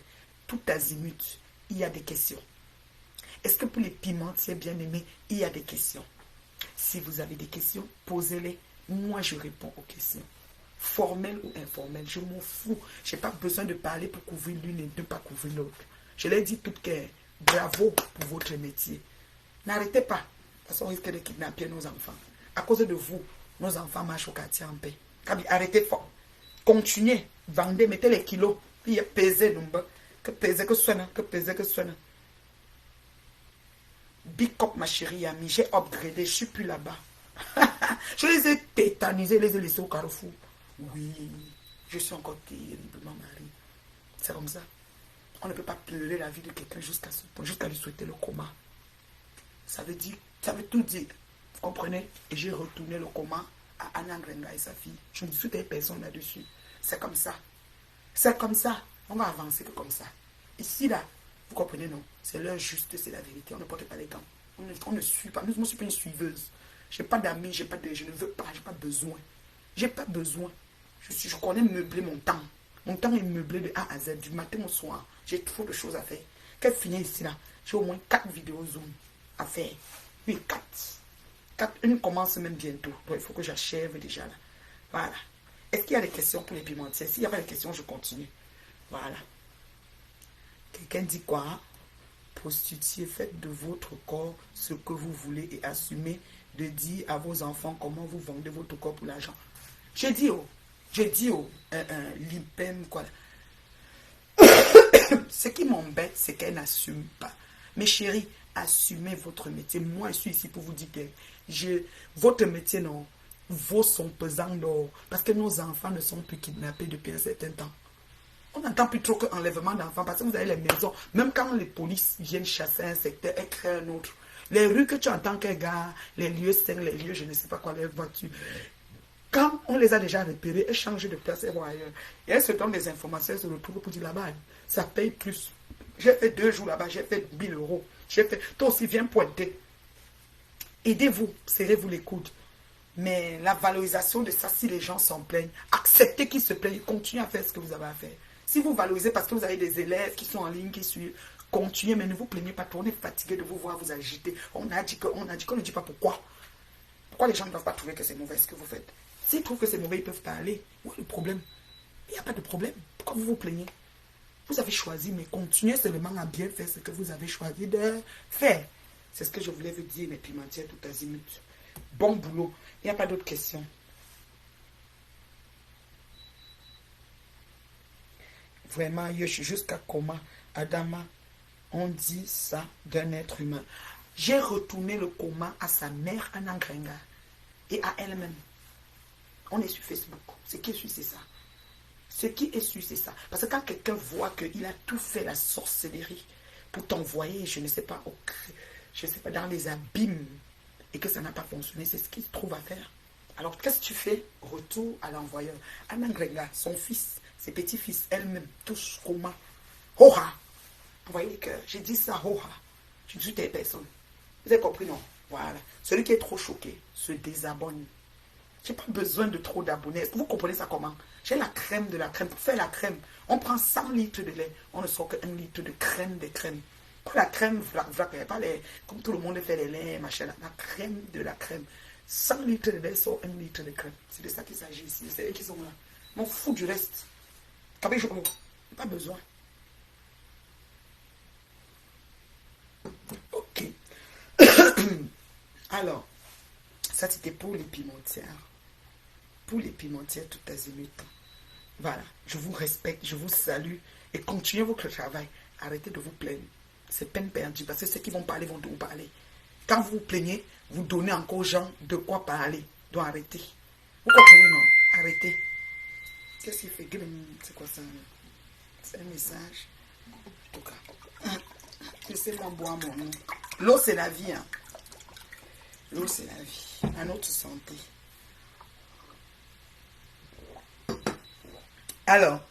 tout azimut, il y a des questions? Est-ce que pour les pimentiers bien-aimés, il y a des questions? Si vous avez des questions, posez-les. Moi, je réponds aux questions. Formelles ou informelles, je m'en fous. Je n'ai pas besoin de parler pour couvrir l'une et ne pas couvrir l'autre. Je l'ai dit tout cœur. Bravo pour votre métier. N'arrêtez pas. Parce qu'on risque de kidnapper nos enfants. À cause de vous, nos enfants marchent au quartier en paix. Arrêtez fort. Continuez. Vendez, mettez les kilos. Puis pesez, que pesez que sonne, que pesez que sonne. Big up, ma chérie amie, j'ai upgradé, je suis plus là-bas. Je les ai tétanisés, les ai laissés au carrefour. Oui, je suis encore terriblement mariée. C'est comme ça. On ne peut pas pleurer la vie de quelqu'un jusqu'à ce point, jusqu'à lui souhaiter le coma. Ça veut tout dire. Vous comprenez? Et j'ai retourné le coma à Anna Grenga et sa fille. Je ne suis personne là-dessus. C'est comme ça. C'est comme ça. On va avancer que comme ça. Ici, là, vous comprenez, non? C'est l'heure juste, c'est la vérité. On ne porte pas les gants. On ne suit pas. Moi, je ne suis pas une suiveuse. Je n'ai pas d'amis, je ne veux pas, je n'ai pas besoin. Je n'ai pas besoin. Je connais meubler mon temps. Mon temps est meublé de A à Z, du matin au soir. J'ai trop de choses à faire. Qu'elle finit ici, là, j'ai au moins 4 vidéos Zoom à faire. Oui, 4. Une commence même bientôt. Donc, il faut que j'achève déjà, là. Voilà. Est-ce qu'il y a des questions pour les pimentiers? S'il n'y a pas de questions, je continue. Voilà. Quelqu'un dit quoi? Prostituez, faites de votre corps ce que vous voulez et assumez de dire à vos enfants comment vous vendez votre corps pour l'argent. J'ai dit l'IPEM, quoi. Ce qui m'embête, c'est qu'elle n'assume pas. Mes chéris, assumez votre métier. Moi, je suis ici pour vous dire que votre métier, non, vaut son pesant d'or. Parce que nos enfants ne sont plus kidnappés depuis un certain temps. On n'entend plus trop qu'enlèvement d'enfants parce que vous avez les maisons. Même quand les polices viennent chasser un secteur, elles créent un autre. Les rues que tu entends qu'elles gardent, les lieux sains, les lieux, je ne sais pas quoi, les voitures. Quand on les a déjà repérées, elles changent de place et vont ailleurs. Et elles se donnent des informations, elles se retrouvent pour dire là-bas, ça paye plus. J'ai fait 2 jours là-bas, j'ai fait 1000 €. Toi aussi, viens pointer. Aidez-vous, serrez-vous les coudes. Mais la valorisation de ça, si les gens s'en plaignent, acceptez qu'ils se plaignent, continuez à faire ce que vous avez à faire. Si vous valorisez parce que vous avez des élèves qui sont en ligne, qui suivent, continuez, mais ne vous plaignez pas trop. On est fatigué de vous voir vous agiter. On a dit qu'on ne dit pas pourquoi. Pourquoi les gens ne doivent pas trouver que c'est mauvais ce que vous faites? S'ils trouvent que c'est mauvais, ils peuvent parler. Où est le problème? Il n'y a pas de problème. Pourquoi vous vous plaignez? Vous avez choisi, mais continuez seulement à bien faire ce que vous avez choisi de faire. C'est ce que je voulais vous dire, mes pimentières tout azimut. Bon boulot. Il n'y a pas d'autres questions. Vraiment, je suis jusqu'à comment, Adama, on dit ça d'un être humain. J'ai retourné le coma à sa mère, Anna Grenga, et à elle-même. On est sur Facebook. Ce qui est sûr, c'est ça. Ce qui est sûr, c'est ça. Parce que quand quelqu'un voit qu'il a tout fait la sorcellerie pour t'envoyer, je ne sais pas, dans les abîmes, et que ça n'a pas fonctionné, c'est ce qu'il trouve à faire. Alors, qu'est-ce que tu fais? Retour à l'envoyeur. Anna Grenga, son fils, ses petits-fils, elle-même, tous comment? Hoha! Envoyez les cœurs. J'ai dit ça, hoha. Je dis toutes les personnes. Vous avez compris, non? Voilà. Celui qui est trop choqué se désabonne. Je n'ai pas besoin de trop d'abonnés. Vous comprenez ça comment? J'ai la crème de la crème. Pour faire la crème, on prend 100 litres de lait. On ne sort que 1 litre de crème des crèmes. Pour la crème, pas les, comme tout le monde fait les laits, machin, la crème de la crème. 100 litres de lait sort 1 litre de crème. C'est de ça qu'il s'agit ici. C'est eux qui sont là. M'en fous du reste. Pas besoin. Ok. Alors, ça c'était pour les pimentières. Pour les pimentières tout azimut. Voilà. Je vous respecte, je vous salue et continuez votre travail. Arrêtez de vous plaindre. C'est peine perdue parce que ceux qui vont parler vont vous parler. Quand vous vous plaignez, vous donnez encore aux gens de quoi parler. Donc arrêtez. Vous comprenez, non? Arrêtez. Qu'est-ce qu'il fait? C'est quoi ça? C'est un message. En tout cas, laissez-moi boire mon eau. L'eau, c'est la vie. Hein. L'eau, c'est la vie. À notre santé. Alors,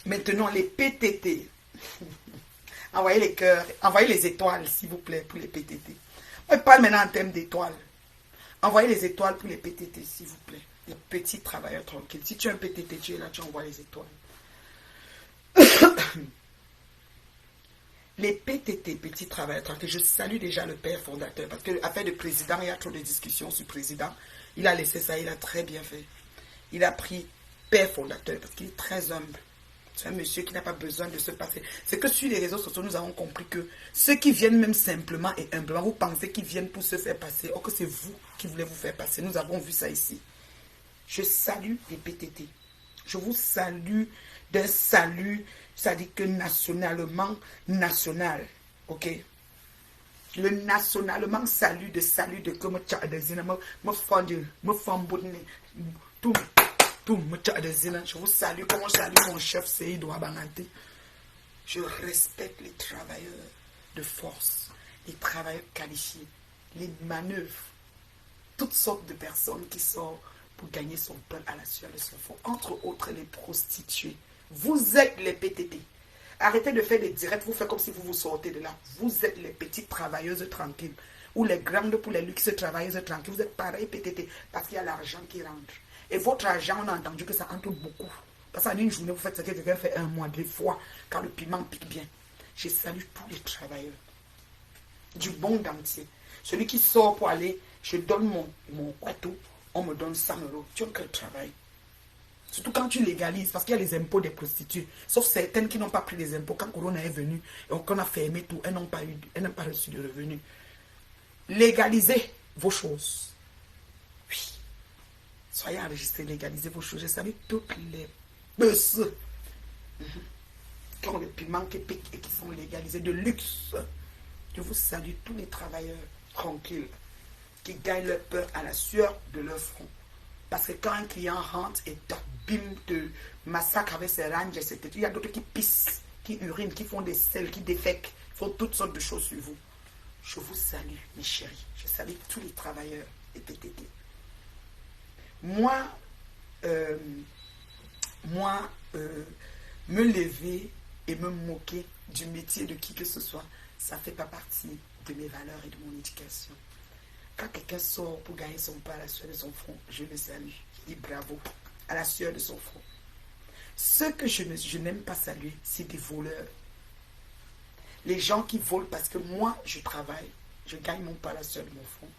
maintenant, les PTT. Envoyez les cœurs. Envoyez les étoiles, s'il vous plaît, pour les PTT. On parle maintenant en termes d'étoiles. Envoyez les étoiles pour les PTT, s'il vous plaît. Les petits travailleurs tranquilles. Si tu as un PTT, tu es là, tu envoies les étoiles. Les PTT, petits travailleurs tranquilles, je salue déjà le père fondateur. Parce que l'affaire de président, il y a trop de discussions sur le président. Il a laissé ça, il a très bien fait. Il a pris père fondateur parce qu'il est très humble. C'est un monsieur qui n'a pas besoin de se passer. C'est que sur les réseaux sociaux, nous avons compris que ceux qui viennent même simplement et humblement, vous pensez qu'ils viennent pour se faire passer, or que c'est vous qui voulez vous faire passer. Nous avons vu ça ici. Je salue les PTT. Je vous salue d'un salut, ça dit que nationalement, national. Ok? Le nationalement salut de comme je vous salue comme on salue mon chef Seydou Abanganté. Je respecte les travailleurs de force, les travailleurs qualifiés, les manœuvres, toutes sortes de personnes qui sortent pour gagner son pain à la sueur de son front, entre autres les prostituées. Vous êtes les PTT. Arrêtez de faire des directs, vous faites comme si vous vous sortez de là. Vous êtes les petites travailleuses tranquilles, ou les grandes pour les luxe travailleuses tranquilles. Vous êtes pareil PTT, parce qu'il y a l'argent qui rentre. Et votre argent, on a entendu que ça entre beaucoup. Parce qu'en une journée, vous faites ce que quelqu'un fait un mois, des fois, quand le piment pique bien. Je salue tous les travailleurs du monde entier. Celui qui sort pour aller, je donne mon couteau, on me donne 100 €. Tu as quel travail? Surtout quand tu légalises, parce qu'il y a les impôts des prostituées. Sauf certaines qui n'ont pas pris les impôts. Quand Corona est venu et qu'on a fermé tout, elles n'ont pas reçu de revenus. Légalisez vos choses. Oui. Soyez enregistrés, légalisez vos choses. Je salue toutes les bosses qui ont le piment qui pique et qui sont légalisés de luxe. Je vous salue tous les travailleurs tranquilles qui gagnent leur peur à la sueur de leur front. Parce que quand un client rentre et t'abîme, te massacre avec ses ranges, etc., il y a d'autres qui pissent, qui urinent, qui font des selles, qui défèquent, font toutes sortes de choses sur vous. Je vous salue, mes chéris. Je salue tous les travailleurs et PTT. Moi, me lever et me moquer du métier de qui que ce soit, ça ne fait pas partie de mes valeurs et de mon éducation. Quand quelqu'un sort pour gagner son pain à la sueur de son front, je le salue. Je dis bravo à la sueur de son front. Ce que je n'aime pas saluer, c'est des voleurs. Les gens qui volent parce que moi, je travaille. Je gagne mon pain à la sueur de mon front.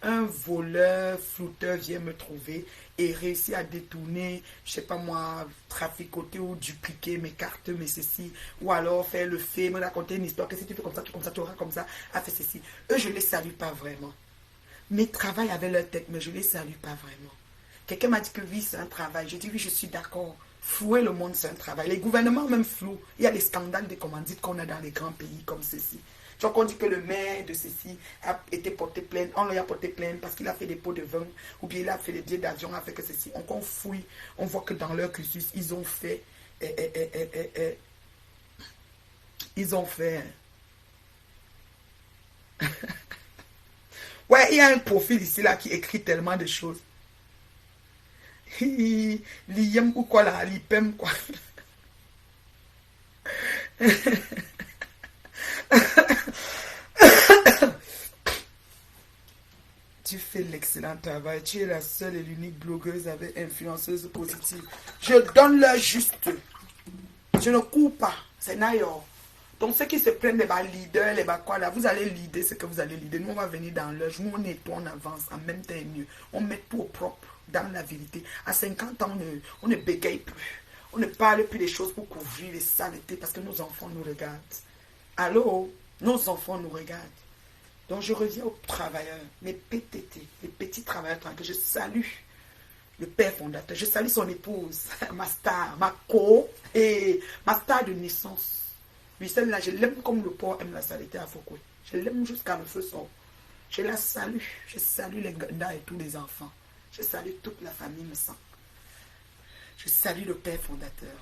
Un voleur, flouteur vient me trouver et réussit à détourner, je sais pas moi, traficoter ou dupliquer mes cartes, mes ceci, ou alors faire le fait, me raconter une histoire, que si tu fais comme ça, tu auras comme ça, a fait ceci. Eux, je ne les salue pas vraiment. Mes travails avec leur tête, mais je ne les salue pas vraiment. Quelqu'un m'a dit que oui, c'est un travail. Je dis oui, je suis d'accord. Flouer le monde, c'est un travail. Les gouvernements même flouent. Il y a des scandales de commandites qu'on a dans les grands pays comme ceci. Donc on dit que le maire de ceci a été porté plainte, on lui a porté plainte parce qu'il a fait des pots de vin, ou bien il a fait des billets d'avion, a fait que ceci. On fouille, on voit que dans leur cursus, ils ont fait... ils ont fait... Ouais, il y a un profil ici là qui écrit tellement de choses. L'IM ou quoi là, l'IPEM quoi. Tu fais l'excellent travail. Tu es la seule et l'unique blogueuse avec influenceuse positive. Je donne leur juste. Je ne cours pas. C'est Nayor. Donc ceux qui se prennent les leaders, les quoi là, vous allez leader ce que vous allez leader. Nous on va venir dans l'âge. Nous on nettoie, on avance. En même temps mieux. On met tout au propre dans la vérité. À 50 ans, on ne bégaye plus. On ne parle plus des choses pour couvrir les saletés parce que nos enfants nous regardent. Allô? Nos enfants nous regardent. Donc je reviens aux travailleurs, mes PTT, les petits travailleurs tranquilles. Je salue le père fondateur, je salue son épouse, ma star, ma et ma star de naissance. Oui, celle-là, je l'aime comme le porc aime la saleté à Foucault. Je l'aime jusqu'à le feu sort. Je la salue, je salue les gars et tous les enfants. Je salue toute la famille me sent. Je salue le père fondateur.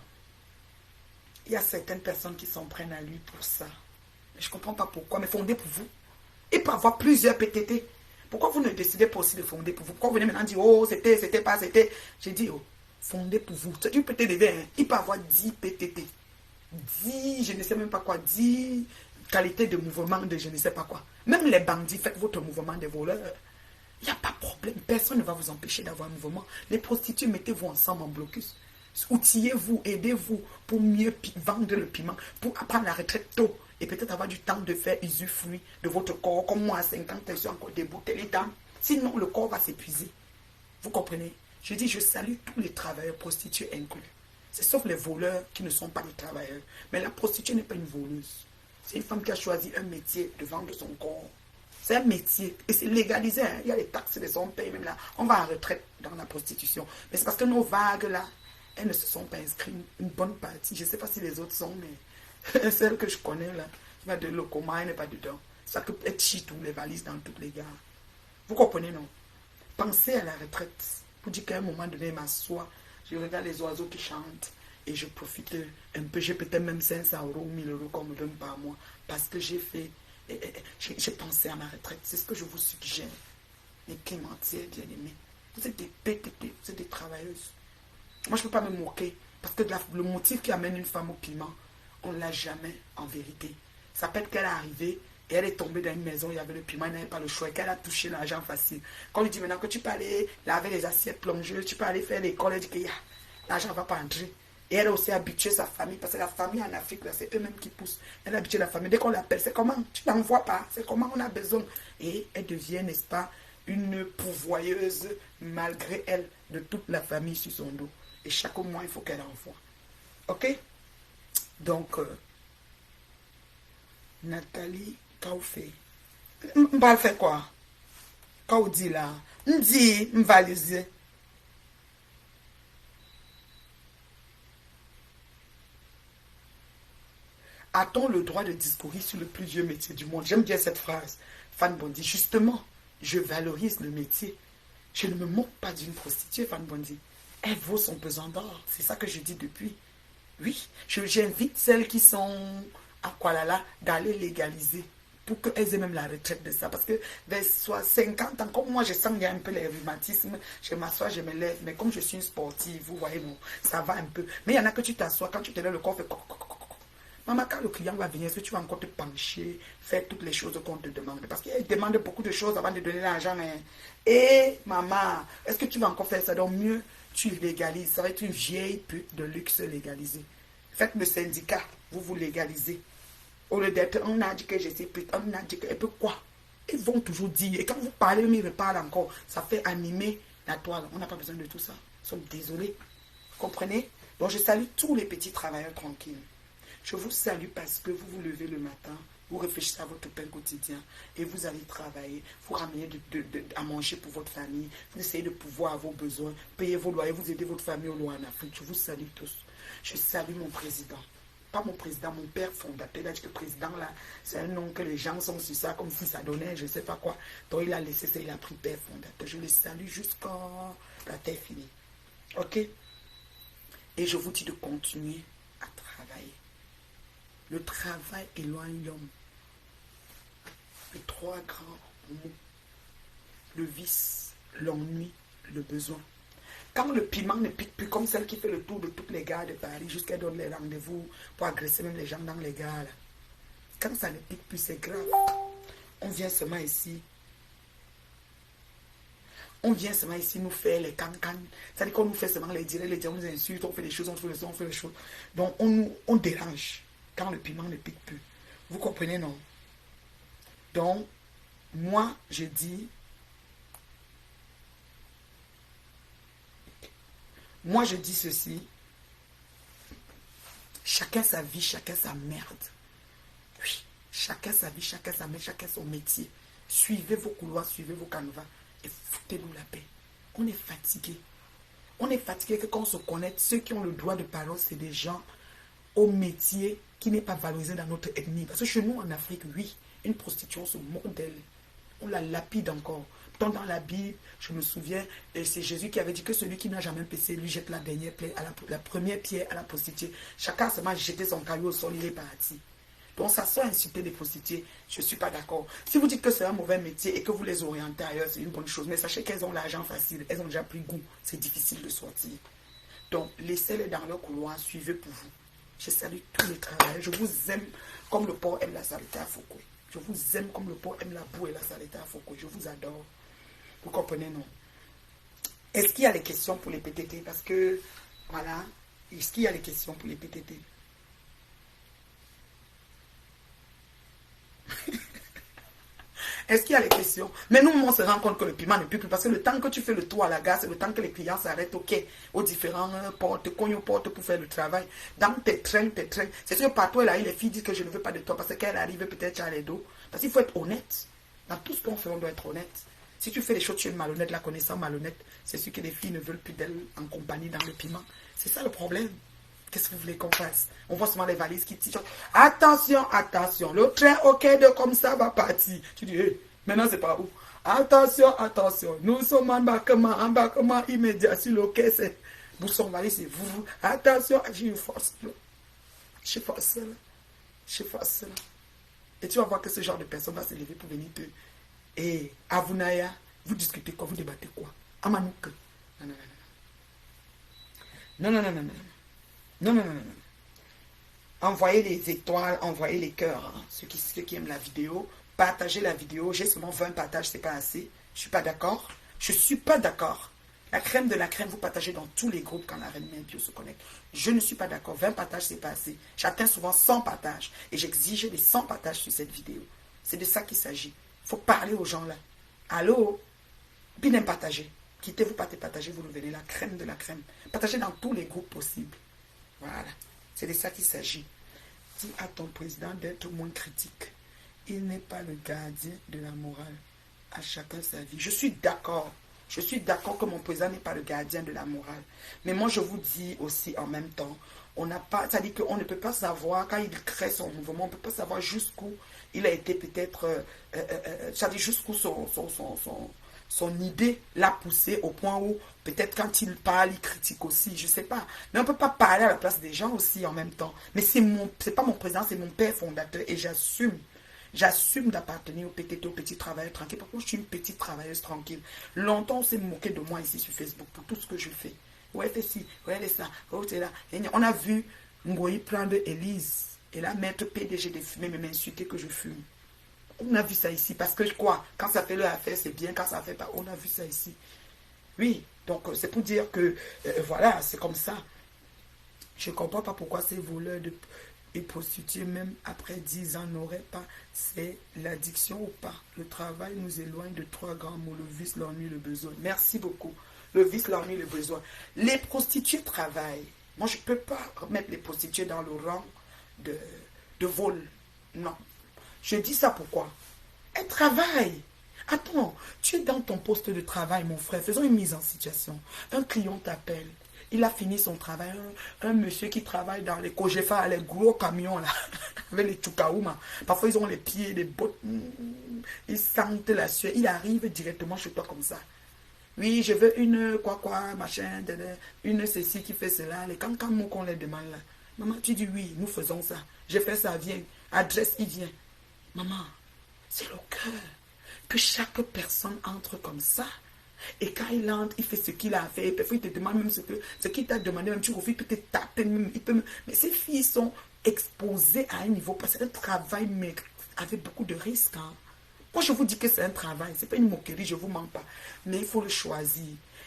Il y a certaines personnes qui s'en prennent à lui pour ça. Mais je ne comprends pas pourquoi, mais fondez pour vous. Il peut avoir plusieurs PTT. Pourquoi vous ne décidez pas aussi de fonder pour vous? Pourquoi vous venez maintenant dire, oh, c'était pas, c'était. J'ai dit, oh, fondez pour vous. C'est du PTT, hein. Il peut avoir 10 PTT. 10, je ne sais même pas quoi, 10 qualités de mouvement de je ne sais pas quoi. Même les bandits, faites votre mouvement des voleurs. Il n'y a pas de problème. Personne ne va vous empêcher d'avoir un mouvement. Les prostituées, mettez-vous ensemble en blocus. Outillez-vous, aidez-vous pour mieux vendre le piment, pour prendre la retraite tôt. Et peut-être avoir du temps de faire usufruit de votre corps. Comme moi, à 50 ans, je suis encore debout. Tel temps. Sinon, le corps va s'épuiser. Vous comprenez? Je dis, je salue tous les travailleurs, prostitués inclus. C'est sauf les voleurs qui ne sont pas des travailleurs. Mais la prostituée n'est pas une voleuse. C'est une femme qui a choisi un métier de vendre son corps. C'est un métier. Et c'est légalisé. Hein? Il y a les taxes, les hommes payent même là. On va en retraite dans la prostitution. Mais c'est parce que nos vagues là, elles ne se sont pas inscrites. Une bonne partie. Je ne sais pas si les autres sont, mais... Celle que je connais là, qui va de Locoma, elle n'est pas dedans. Ça peut être chitou, les valises dans toutes les gares. Vous comprenez, non? Pensez à la retraite. Pour dire qu'à un moment donné, m'assois, je regarde les oiseaux qui chantent et je profite un peu. J'ai peut-être même 500 euros ou 1000 euros qu'on me donne par mois parce que j'ai fait, j'ai pensé à ma retraite. C'est ce que je vous suggère. Les clémentières bien-aimées. Vous êtes des PTT, vous êtes des travailleuses. Moi, je ne peux pas me moquer parce que le motif qui amène une femme au piment, on ne l'a jamais en vérité. Ça peut être qu'elle est arrivée et elle est tombée dans une maison, il y avait le piment, elle n'avait pas le choix et qu'elle a touché l'argent facile. Quand on lui dit maintenant que tu peux aller laver les assiettes plongeuses, tu peux aller faire l'école, elle dit que l'argent ne va pas entrer. Et elle a aussi habitué sa famille, parce que la famille en Afrique, c'est eux-mêmes qui poussent. Elle a habitué la famille. Dès qu'on l'appelle, c'est comment? Tu n'envoies pas, c'est comment on a besoin. Et elle devient, n'est-ce pas, une pourvoyeuse, malgré elle, de toute la famille sur son dos. Et chaque mois, il faut qu'elle envoie. Ok? Donc, Nathalie, qu'au fait? On va faire quoi? Qu'au dit là? On dit, on va les. A-t-on le droit de discourir sur le plus vieux métier du monde? J'aime bien cette phrase. Fan Bondi, justement, je valorise le métier. Je ne me moque pas d'une prostituée, Fan Bondi. Elle vaut son pesant d'or. C'est ça que je dis depuis. Oui, j'invite celles qui sont à Kuala d'aller légaliser pour qu'elles aient même la retraite de ça. Parce que vers 50 ans, comme moi, je sens qu'il y a un peu les rhumatismes, je m'assois, je me lève. Mais comme je suis une sportive, vous voyez, bon, ça va un peu. Mais il y en a que tu t'assois, quand tu te lèves, le corps fait coq, coq, coq. Maman, quand le client va venir, est-ce que tu vas encore te pencher, faire toutes les choses qu'on te demande? Parce qu'il demande beaucoup de choses avant de donner l'argent. Hein. Et maman, est-ce que tu vas encore faire ça? Donc mieux, tu légalises. Ça va être une vieille pute de luxe légalisée. Faites le syndicat, vous légalisez. Au lieu d'être, on a dit que je suis pute, on a dit que... Et puis quoi? Ils vont toujours dire. Et quand vous parlez, ils reparlent encore. Ça fait animer la toile. On n'a pas besoin de tout ça. Nous sommes désolés. Vous comprenez? Donc je salue tous les petits travailleurs tranquilles. Je vous salue parce que vous vous levez le matin, vous réfléchissez à votre pain quotidien et vous allez travailler, vous ramenez à manger pour votre famille, vous essayez de pouvoir à vos besoins, payer vos loyers, vous aidez votre famille au loin en Afrique. Je vous salue tous. Je salue mon président. Pas mon président, mon père fondateur. Il a dit que président, là, c'est un nom que les gens sont sur ça, comme si ça donnait, je ne sais pas quoi. Donc il a laissé ça, il a pris père fondateur. Je le salue jusqu'à la terre finie. Ok? Et je vous dis de continuer à travailler. Le travail éloigne l'homme. Les trois grands mots. Le vice, l'ennui, le besoin. Quand le piment ne pique plus comme celle qui fait le tour de toutes les gares de Paris jusqu'à donner les rendez-vous pour agresser même les gens dans les gares. Là. Quand ça ne pique plus, c'est grave. On vient seulement ici. On vient seulement ici nous faire les can-can. C'est-à-dire qu'on nous fait seulement les directs, on nous insulte, on fait les choses, on fait les choses, on fait les choses. Donc on dérange quand le piment ne pique plus. Vous comprenez, non? Donc, moi, je dis... Moi, je dis ceci. Chacun sa vie, chacun sa merde. Oui, chacun sa vie, chacun sa merde, chacun son métier. Suivez vos couloirs, suivez vos canevas et foutez-nous la paix. On est fatigué. On est fatigué que quand on se connecte, ceux qui ont le droit de parole, c'est des gens au métier qui n'est pas valorisé dans notre ethnie. Parce que chez nous, en Afrique, oui, une prostituée, on se moque d'elle. On la lapide encore. Tant dans la Bible, je me souviens, c'est Jésus qui avait dit que celui qui n'a jamais péché, lui jette la dernière pierre, la première pierre à la prostituée. Chacun a seulement jeté son caillou au sol, il est parti. Donc ça soit insulter des prostituées, je ne suis pas d'accord. Si vous dites que c'est un mauvais métier et que vous les orientez ailleurs, c'est une bonne chose. Mais sachez qu'elles ont l'argent facile, elles ont déjà pris goût. C'est difficile de sortir. Donc laissez-les dans leur couloir, suivez pour vous. Je salue tous les travailleurs. Je vous aime comme le porc aime la saleté à Foucault. Je vous aime comme le porc aime la boue et la saleté à Foucault. Je vous adore. Vous comprenez, non? Est-ce qu'il y a des questions pour les PTT? Parce que, voilà, est-ce qu'il y a des questions pour les PTT? Est-ce qu'il y a des questions? Mais nous, on se rend compte que le piment ne pique plus. Parce que le temps que tu fais le tour à la gare, c'est le temps que les clients s'arrêtent au quai, aux différents portes, cognent aux portes pour faire le travail. Dans tes trains. C'est sûr, partout là, les filles disent que je ne veux pas de toi parce qu'elles arrivent peut-être à les dos. Parce qu'il faut être honnête. Dans tout ce qu'on fait, on doit être honnête. Si tu fais des choses, tu es malhonnête, la connaissant malhonnête, c'est sûr que les filles ne veulent plus d'elle en compagnie dans le piment. C'est ça le problème. Qu'est-ce que vous voulez qu'on fasse? On voit souvent les valises qui tirent. Attention, attention, le train au quai de comme ça va partir. Tu dis, hey, maintenant c'est pas où? Attention, attention, nous sommes en embarquement immédiat sur le quai. C'est bousson valise, c'est vous. Attention, j'ai une force. Je force là. Je force là. Et tu vas voir que ce genre de personne va se lever pour venir te... Et à Vunaya, vous discutez quoi? Vous débattez quoi? Amanouk. Non, non, non, non. Non, non, non, non. Non, non, non, non. Envoyez les étoiles, envoyez les cœurs. Hein. Ceux qui aiment la vidéo, partagez la vidéo. J'ai seulement 20 partages, c'est pas assez. Je suis pas d'accord. Je suis pas d'accord. La crème de la crème, vous partagez dans tous les groupes quand la reine Mère Bio se connecte. Je ne suis pas d'accord. 20 partages, c'est pas assez. J'atteins souvent 100 partages. Et j'exige des 100 partages sur cette vidéo. C'est de ça qu'il s'agit. Il faut parler aux gens là. Allô? Puis n'aime partager. Quittez-vous pas de partager, vous revenez la crème de la crème. Partagez dans tous les groupes possibles. Voilà. C'est de ça qu'il s'agit. Dis à ton président d'être moins critique. Il n'est pas le gardien de la morale. À chacun sa vie. Je suis d'accord. Je suis d'accord que mon président n'est pas le gardien de la morale. Mais moi, je vous dis aussi en même temps, on n'a pas, c'est-à-dire qu'on ne peut pas savoir, quand il crée son mouvement, on ne peut pas savoir jusqu'où il a été peut-être, c'est-à-dire jusqu'où son idée l'a poussé au point où peut-être quand il parle, il critique aussi, je ne sais pas. Mais on ne peut pas parler à la place des gens aussi en même temps. Mais c'est pas mon président, c'est mon père fondateur et j'assume. J'assume d'appartenir au PTT, au petit travailleur tranquille. Par contre, je suis une petite travailleuse tranquille. Longtemps, on s'est moqué de moi ici sur Facebook pour tout ce que je fais. Ouais, fais ci, ouais, fais ça, ouais, c'est là. On a vu Ngoyi prendre Élise Et là, maître PDG de fumer, mais m'insulter que je fume. On a vu ça ici. Parce que quoi? Quand ça fait leur affaire, c'est bien. Quand ça fait pas, on a vu ça ici. Oui. Donc, c'est pour dire que, voilà, c'est comme ça. Je ne comprends pas pourquoi ces voleurs et prostituées, même après 10 ans, n'auraient pas. C'est l'addiction ou pas. Le travail nous éloigne de 3 grands mots. Le vice, l'ennui, le besoin. Merci beaucoup. Le vice, l'ennui, le besoin. Les prostituées travaillent. Moi, je ne peux pas mettre les prostituées dans le rang de vol. Non. Je dis ça pourquoi? Elles travaillent. Attends, tu es dans ton poste de travail, mon frère. Faisons une mise en situation. Un client t'appelle. Il a fini son travail. Un monsieur qui travaille dans les Cogefa, les gros camions là, avec les Tchoukaouma. Parfois, ils ont les pieds, les bottes. Ils sentent la sueur. Il arrive directement chez toi comme ça. Oui, je veux une quoi, machin, une ceci qui fait cela. Les cancamous qu'on les demande là. Maman, tu dis oui, nous faisons ça. Je fais ça, viens. Adresse, il vient. Maman, c'est le cœur. Que chaque personne entre comme ça. Et quand il entre, il fait ce qu'il a fait. Parfois, il te demande même ce qu'il t'a demandé. Même tu refais, il peut te taper. Même, mais ces filles sont exposées à un niveau. Parce que c'est un travail mais avec beaucoup de risques. Hein. Moi, je vous dis que c'est un travail. Ce n'est pas une moquerie, je ne vous mens pas. Mais il faut le choisir.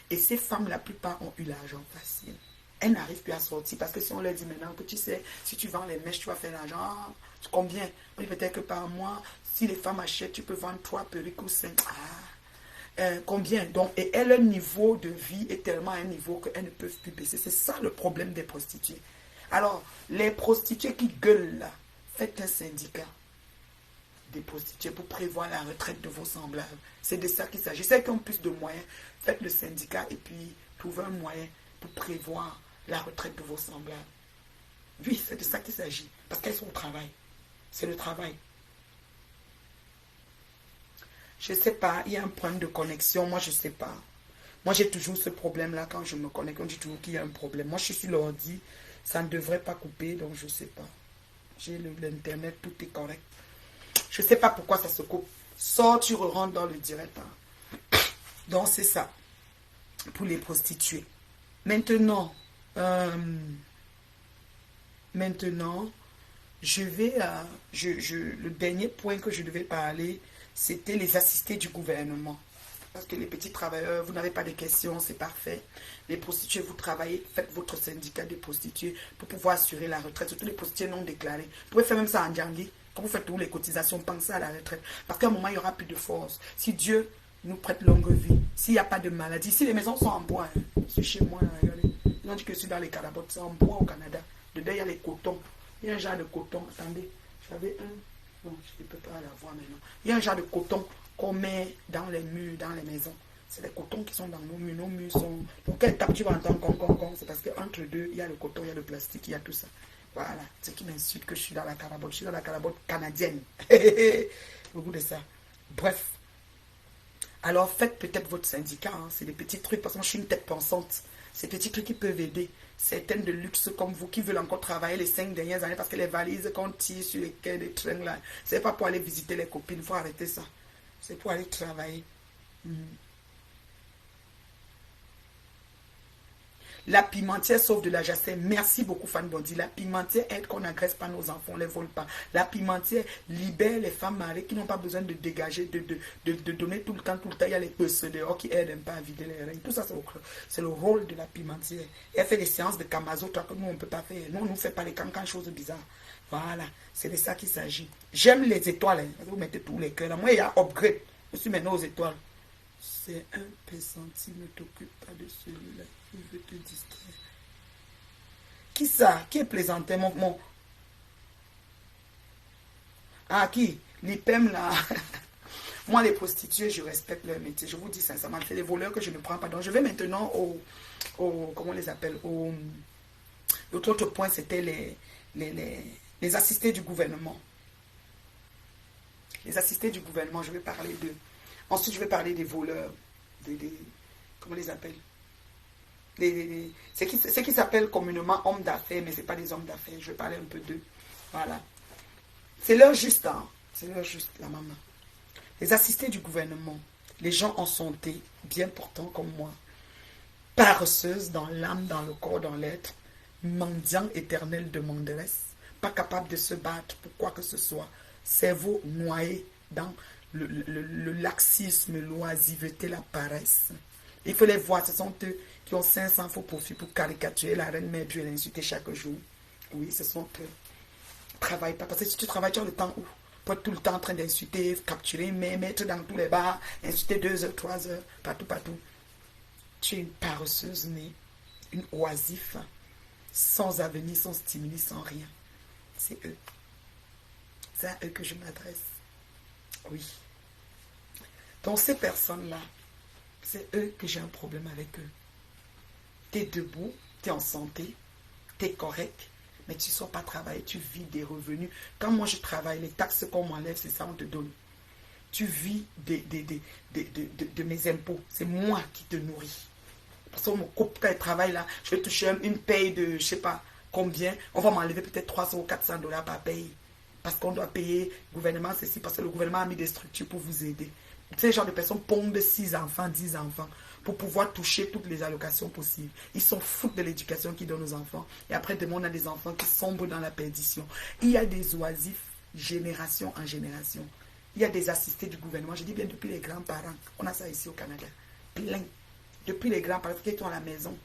Et ces femmes, la plupart, ont eu l'argent facile. Elles n'arrivent plus à sortir. Parce que si on leur dit maintenant que tu sais, si tu vends les mèches, tu vas faire l'argent. Combien? Oui, peut-être que par mois, si les femmes achètent, tu peux vendre 3 perruques ou 5. Combien? Donc, et leur niveau de vie est tellement à un niveau qu'elles ne peuvent plus baisser. C'est ça le problème des prostituées. Alors, les prostituées qui gueulent là, faites un syndicat des prostituées pour prévoir la retraite de vos semblables. C'est de ça qu'il s'agit. Celles qui ont plus de moyens, faites le syndicat et puis trouvez un moyen pour prévoir la retraite de vos semblables. Oui, c'est de ça qu'il s'agit. Parce qu'elles sont au travail. C'est le travail. Je ne sais pas, il y a un problème de connexion, moi je ne sais pas. Moi j'ai toujours ce problème-là quand je me connecte, on dit toujours qu'il y a un problème. Moi je suis sur l'ordi, ça ne devrait pas couper, donc je ne sais pas. J'ai l'internet, tout est correct. Je ne sais pas pourquoi ça se coupe. Sors, tu rentres dans le direct. Hein. Donc c'est ça, pour les prostituées. Maintenant, je vais le dernier point que je devais parler, c'était les assistés du gouvernement. Parce que les petits travailleurs, vous n'avez pas de questions, c'est parfait. Les prostituées, vous travaillez, faites votre syndicat de prostituées pour pouvoir assurer la retraite. Surtout les prostituées non déclarées. Vous pouvez faire même ça en Djangui. Quand vous faites toutes les cotisations, pensez à la retraite. Parce qu'à un moment, il n'y aura plus de force. Si Dieu nous prête longue vie, s'il n'y a pas de maladie, si les maisons sont en bois, hein, c'est chez moi, regardez. Ils ont dit que je suis dans les carabottes, c'est en bois au Canada. Dedans, il y a les cotons. Il y a un genre de coton. Attendez, j'avais un. Non, je ne peux pas la voir maintenant. Il y a un genre de coton qu'on met dans les murs, dans les maisons. C'est les cotons qui sont dans nos murs. Nos murs sont... Donc, quelle tape tu vas entendre gong. C'est parce qu'entre deux, il y a le coton, il y a le plastique, il y a tout ça. Voilà. Ce qui m'insulte que je suis dans la carabotte. Je suis dans la carabotte canadienne. Beaucoup de ça. Bref. Alors, faites peut-être votre syndicat. Hein. C'est des petits trucs. Parce que moi, je suis une tête pensante. Ces petits trucs qui peuvent aider certaines de luxe comme vous qui veulent encore travailler les 5 dernières années parce que les valises qu'on tire sur les quais des trains là, c'est pas pour aller visiter les copines, il faut arrêter ça. C'est pour aller travailler. La pimentière sauve de la jacelle. Merci beaucoup, Fan Bondi. La pimentière aide qu'on n'agresse pas nos enfants, on ne les vole pas. La pimentière libère les femmes mariées qui n'ont pas besoin de dégager, de donner tout le temps. Il y a les personnes dehors qui aident un peu à vider les reins. Tout ça, c'est le rôle de la pimentière. Et elle fait des séances de Kamazo, que nous, on ne peut pas faire. Nous, on ne fait pas les cancans, choses bizarres. Voilà, c'est de ça qu'il s'agit. J'aime les étoiles. Hein. Vous mettez tous les cœurs. Moi, il y a upgrade. Je suis maintenant aux étoiles. C'est un pressenti, ne t'occupe pas de celui-là. Il veut te distraire. Qui ça? Qui est plaisanté, mon... Ah, qui? L'IPEM, là. Moi, les prostituées, je respecte leur métier. Je vous dis sincèrement, c'est les voleurs que je ne prends pas. Donc, je vais maintenant comment on les appelle? L'autre point, c'était les assistés du gouvernement. Les assistés du gouvernement, je vais parler d'eux. Ensuite, je vais parler des voleurs. Comment on les appelle? C'est qui s'appelle communément hommes d'affaires, mais ce n'est pas des hommes d'affaires. Je vais parler un peu d'eux. Voilà. C'est leur juste, hein. C'est leur juste, la maman. Les assistés du gouvernement, les gens en santé, bien portants comme moi, paresseuses dans l'âme, dans le corps, dans l'être, mendiants éternels demanderesse, pas capable de se battre pour quoi que ce soit. Cerveau noyé dans le laxisme, l'oisiveté, la paresse. Il faut les voir, ce sont eux qui ont 500 faux profils pour caricaturer la reine mère puis l'insulter chaque jour. Oui, ce sont eux. Travaille pas, parce que si tu travailles, tu as le temps où pour être tout le temps en train d'insulter, capturer, mettre dans tous les bars, insulter 2 heures, 3 heures, partout, partout. Tu es une paresseuse née, une oisif, sans avenir, sans stimuli, sans rien. C'est eux. C'est à eux que je m'adresse. Oui. Donc ces personnes-là, c'est eux que j'ai un problème avec eux. Tu es debout, tu es en santé, tu es correct, mais tu ne sors pas travailler, tu vis des revenus. Quand moi je travaille, les taxes qu'on m'enlève, c'est ça on te donne. Tu vis de mes impôts. C'est moi qui te nourris. Parce qu'on me coupe quand je travaille là, je vais toucher une paye de je ne sais pas combien. On va m'enlever peut-être 300 ou 400 dollars par paye. Parce qu'on doit payer le gouvernement, ceci, parce que le gouvernement a mis des structures pour vous aider. Ces genres de personnes pondent 6 enfants, 10 enfants, pour pouvoir toucher toutes les allocations possibles. Ils sont fous de l'éducation qu'ils donnent aux enfants. Et après, demain, on a des enfants qui sombrent dans la perdition. Il y a des oisifs, génération en génération. Il y a des assistés du gouvernement. Je dis bien depuis les grands-parents. On a ça ici au Canada. Plein. Depuis les grands-parents qui sont à la maison.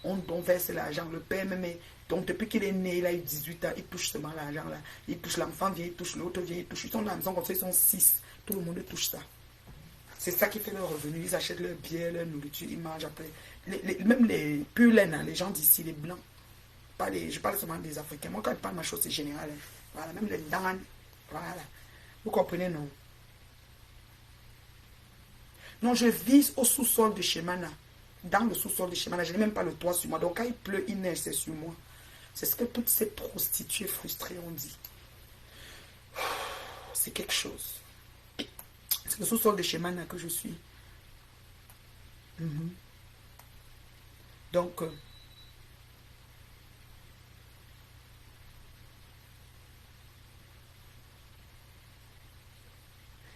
On verse l'argent. Le père même est... Donc, depuis qu'il est né, il a eu 18 ans, il touche seulement l'argent là. Il touche l'enfant, vient, il touche l'autre, vient, il touche. Ils sont dans la maison comme ça, ils sont 6. Tout le monde touche ça. C'est ça qui fait leur revenu. Ils achètent leur bière, leur nourriture, ils mangent après. Même les purs laines, les gens d'ici, les blancs. Je parle seulement des Africains. Moi, quand je parle de ma chose, c'est général. Hein. Voilà, même les Dan. Voilà. Vous comprenez, non? Non, je vis au sous-sol de Shemana. Dans le sous-sol de Shemana, je n'ai même pas le toit sur moi. Donc, quand il pleut, il neige, c'est sur moi. C'est ce que toutes ces prostituées frustrées ont dit. C'est quelque chose. C'est le sous-sol de Shemana que je suis. Donc,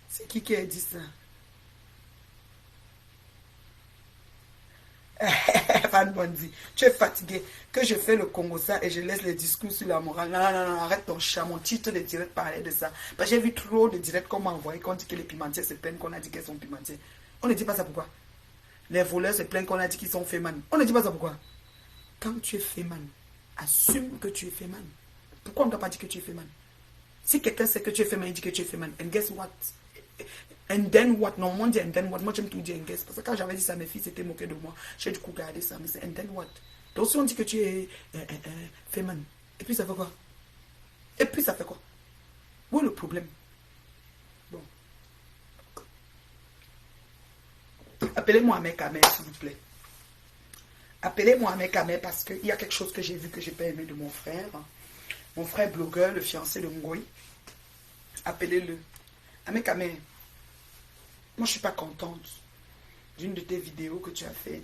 c'est qui a dit ça? Van Bondi, tu es fatigué. Que je fais le Congo ça et je laisse les discours sur la morale. Non, non, non, non, arrête ton chat. Mon titre de direct parlait de ça. Parce que j'ai vu trop de directs qu'on m'a envoyé, qu'on dit que les pimentiers se plaignent, qu'on a dit qu'elles sont pimentiers. On ne dit pas ça pourquoi? Les voleurs se plaignent qu'on a dit qu'ils sont féman. On ne dit pas ça pourquoi? Quand tu es féman, assume que tu es féman. Pourquoi on ne doit pas dire que tu es féman? Si quelqu'un sait que tu es féman, il dit que tu es féman. And guess what? And then what? Non, moi, on dit and then what? Moi, j'aime tout dire and guess. Parce que quand j'avais dit ça à mes filles, c'était moqué de moi. J'ai du coup gardé ça. Mais c'est and then what? Donc, si on dit que tu es féman, et puis ça fait quoi? Et puis ça fait quoi? Où est le problème? Bon. Appelez-moi à mes caméras, s'il vous plaît. Appelez-moi à mes caméras parce qu'il y a quelque chose que j'ai vu que j'ai pas aimé de mon frère. Mon frère blogueur, le fiancé de Ngoï. Appelez-le. À mes caméras. Moi, je ne suis pas contente d'une de tes vidéos que tu as faites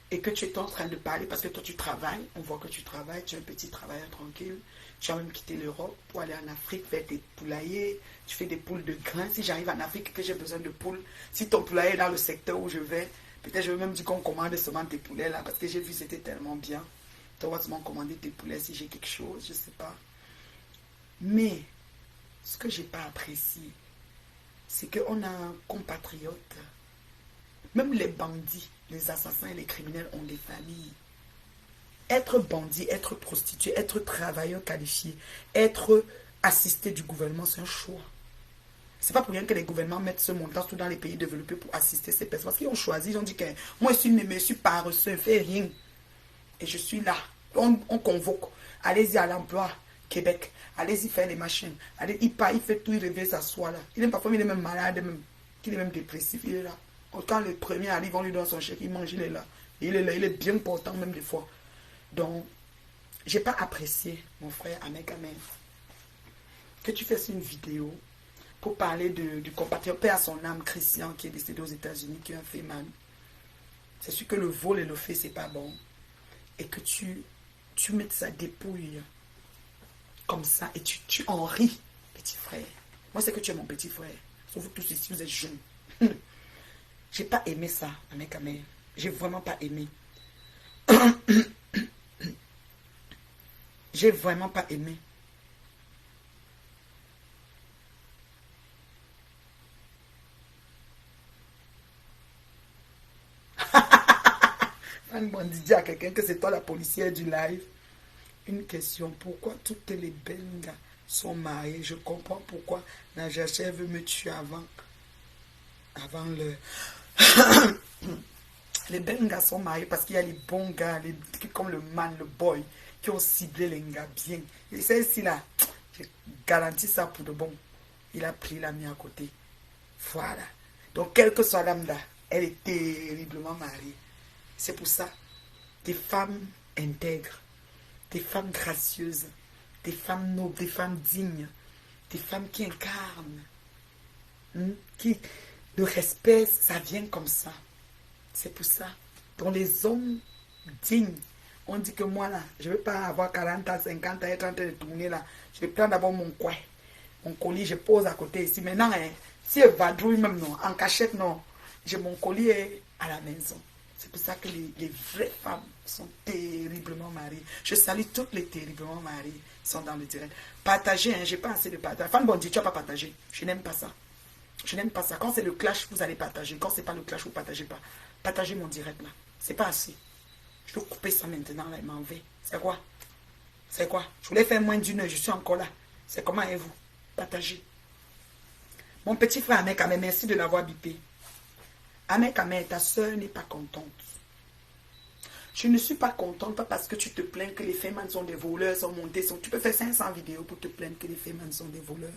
et que tu es en train de parler parce que toi, tu travailles. On voit que tu travailles. Tu es un petit travailleur tranquille. Tu as même quitté l'Europe pour aller en Afrique faire des poulaillers. Tu fais des poules de grains. Si j'arrive en Afrique et que j'ai besoin de poules, si ton poulailler est dans le secteur où je vais, peut-être je vais même dire qu'on commande seulement tes poulets là parce que j'ai vu que c'était tellement bien. Tu vas seulement commander tes poulets si j'ai quelque chose, je ne sais pas. Mais ce que je n'ai pas apprécié, c'est qu'on a un compatriote. Même les bandits, les assassins et les criminels ont des familles. Être bandit, être prostitué, être travailleur qualifié, être assisté du gouvernement, c'est un choix. C'est pas pour rien que les gouvernements mettent ce montant tout dans les pays développés pour assister ces personnes. Parce qu'ils ont choisi, ils ont dit que moi je suis né, mais je suis paresseux, je ne fais rien. Et je suis là. On convoque. Allez-y à l'emploi, Québec. Allez-y faire les machines. Allez, il part, il fait tout, il réveille, s'assoit là. Il est parfois, il est même malade, même. Il est même dépressif, il est là. Quand le premier arrive, on lui donne son chèque, il mange, il est là. Il est là, il est bien portant même des fois. Donc, j'ai pas apprécié, mon frère Ahmed Amen, que tu fasses une vidéo pour parler du compatriote, paix à son âme, Christian, qui est décédé aux États-Unis, qui est un féman. C'est sûr que le vol et le fait, c'est pas bon. Et que tu mettes sa dépouille comme ça et tu en ris, petit frère. Moi, c'est que tu es mon petit frère. Sauf vous tous ici, vous êtes jeunes. J'ai pas aimé ça, Ahmed Amen. J'ai vraiment pas aimé. J'ai vraiment pas aimé. Fan Bondi dit à quelqu'un que c'est toi la policière du live. Une question, pourquoi toutes les Bengas sont mariées? Je comprends pourquoi la jachère veut me tuer avant le... Les Bengas sont mariés parce qu'il y a les bons gars, comme le man, le boy, qui ont ciblé les gars bien. Et celle-ci là, j'ai garanti ça pour de bon. Il a pris la mienne à côté. Voilà. Donc, quelle que soit l'âme là, elle est terriblement mariée. C'est pour ça, des femmes intègres, des femmes gracieuses, des femmes nobles, des femmes dignes, des femmes qui incarnent, qui, le respect, ça vient comme ça. C'est pour ça. Donc les hommes dignes, on dit que moi là, je ne vais pas avoir 40 ans, 50 ans, être en train de tourner là. Je vais prendre d'abord mon coin, mon colis, je pose à côté ici. Maintenant, hein, si elle vadrouille même non, en cachette non, j'ai mon collier à la maison. C'est pour ça que les vraies femmes sont terriblement mariées. Je salue toutes les terriblement mariées qui sont dans le direct. Partagez, hein, j'ai pas assez de partage. Fan Bondi, tu n'as pas partagé. Je n'aime pas ça. Je n'aime pas ça. Quand c'est le clash, vous allez partager. Quand c'est pas le clash, vous ne partagez pas. Partagez mon direct là. C'est pas assez. Je dois couper ça maintenant là, il m'en va. C'est quoi? C'est quoi? Je voulais faire moins d'une heure, je suis encore là. C'est comment est vous? Partagez. Mon petit frère Ahmed Kamé, merci de l'avoir bipé. Ahmed Kamé, ta soeur n'est pas contente. Je ne suis pas contente, pas parce que tu te plains que les femmes sont des voleurs, sont montés, tu peux faire 500 vidéos pour te plaindre que les femmes sont des voleurs.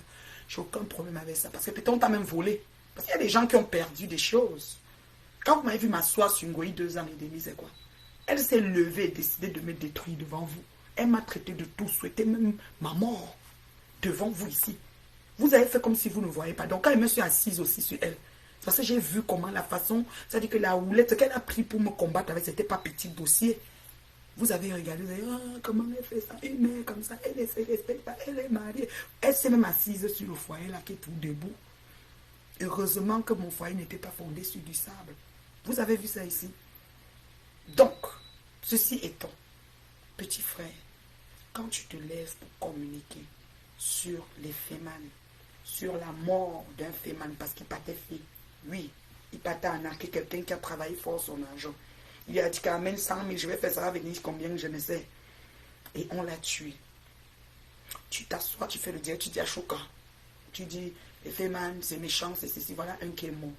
J'ai aucun problème avec ça. Parce que peut-être on t'a même volé. Parce qu'il y a des gens qui ont perdu des choses. Quand vous m'avez vu m'asseoir sur Ngoï 2 ans et demi, c'est quoi? Elle s'est levée et décidé de me détruire devant vous. Elle m'a traité de tout, souhaité même ma mort devant vous ici. Vous avez fait comme si vous ne voyez pas. Donc quand je me suis assise aussi sur elle, parce que j'ai vu comment la façon, c'est-à-dire que la houlette qu'elle a pris pour me combattre avec, c'était pas petit dossier. Vous avez regardé, vous avez dit, ah, comment elle fait ça? Une mère comme ça, elle ne se respecte pas, elle est mariée. Elle s'est même assise sur le foyer là qui est tout debout. Heureusement que mon foyer n'était pas fondé sur du sable. Vous avez vu ça ici? Donc, ceci étant, petit frère, quand tu te lèves pour communiquer sur les fémanes, sur la mort d'un féman parce qu'il partait fait, oui, il partait arnaquer quelqu'un qui a travaillé fort son argent. Il a dit qu'amène 100 000, je vais faire ça, va venir combien, je ne sais. Et on l'a tué. Tu t'assois, tu fais le direct, tu dis à Chouka. Tu dis, les féman, c'est méchant, c'est ceci, voilà un qui est mort.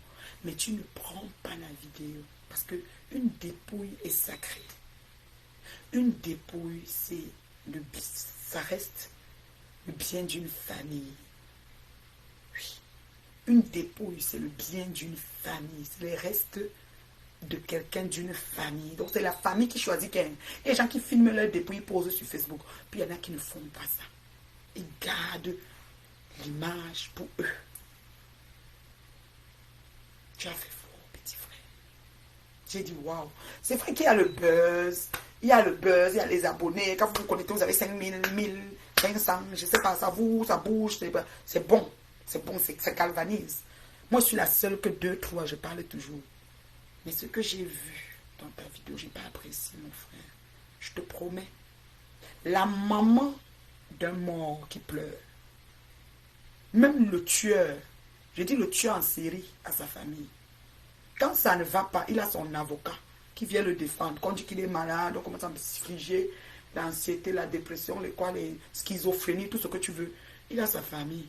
Mais tu ne prends pas la vidéo. Parce que une dépouille est sacrée. Une dépouille, ça reste le bien d'une famille. Oui. Une dépouille, c'est le bien d'une famille. C'est les restes de quelqu'un d'une famille. Donc c'est la famille qui choisit quelqu'un. Il y a des gens qui filment leur dépouille, ils posent sur Facebook. Puis il y en a qui ne font pas ça. Ils gardent l'image pour eux. Tu as fait fort, petit frère. J'ai dit, waouh. C'est vrai qu'il y a le buzz. Il y a le buzz, il y a les abonnés. Quand vous vous connectez, vous avez 5000, 1000, 500. Je ne sais pas, ça bouge. C'est bon. C'est bon, ça galvanise. Moi, je suis la seule que 2, 3, je parle toujours. Mais ce que j'ai vu dans ta vidéo, je n'ai pas apprécié, mon frère. Je te promets. La maman d'un mort qui pleure. Même le tueur. Je dis le tueur en série à sa famille. Quand ça ne va pas, il a son avocat qui vient le défendre. Quand on dit qu'il est malade, on commence à me figer l'anxiété, la dépression, les schizophrénie, tout ce que tu veux. Il a sa famille.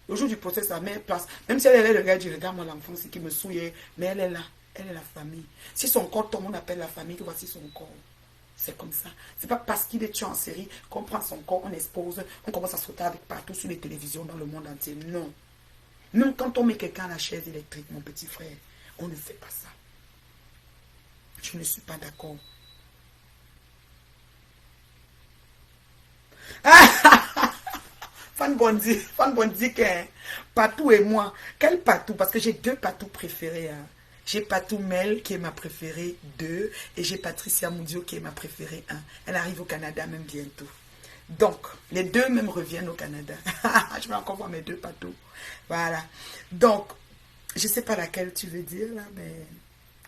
Le jour du procès, sa mère place. Même si elle est là, regarde-moi l'enfant, c'est qui me souille, mais elle est là. Elle est la famille. Si son corps tombe, on appelle la famille, que voici son corps. C'est comme ça. C'est pas parce qu'il est tué en série qu'on prend son corps, on expose, on commence à sauter avec partout sur les télévisions dans le monde entier. Non. Même quand on met quelqu'un à la chaise électrique, mon petit frère, on ne fait pas ça. Je ne suis pas d'accord. Fan Bondi, Patou et moi. Quel Patou? Parce que j'ai 2 Patous préférés. Hein. J'ai Patou Mel qui est ma préférée 2 et j'ai Patricia Moudio qui est ma préférée 1. Elle arrive au Canada même bientôt. Donc, les 2 même reviennent au Canada. Je vais encore voir mes 2 Patous. Voilà. Donc, je ne sais pas laquelle tu veux dire là, mais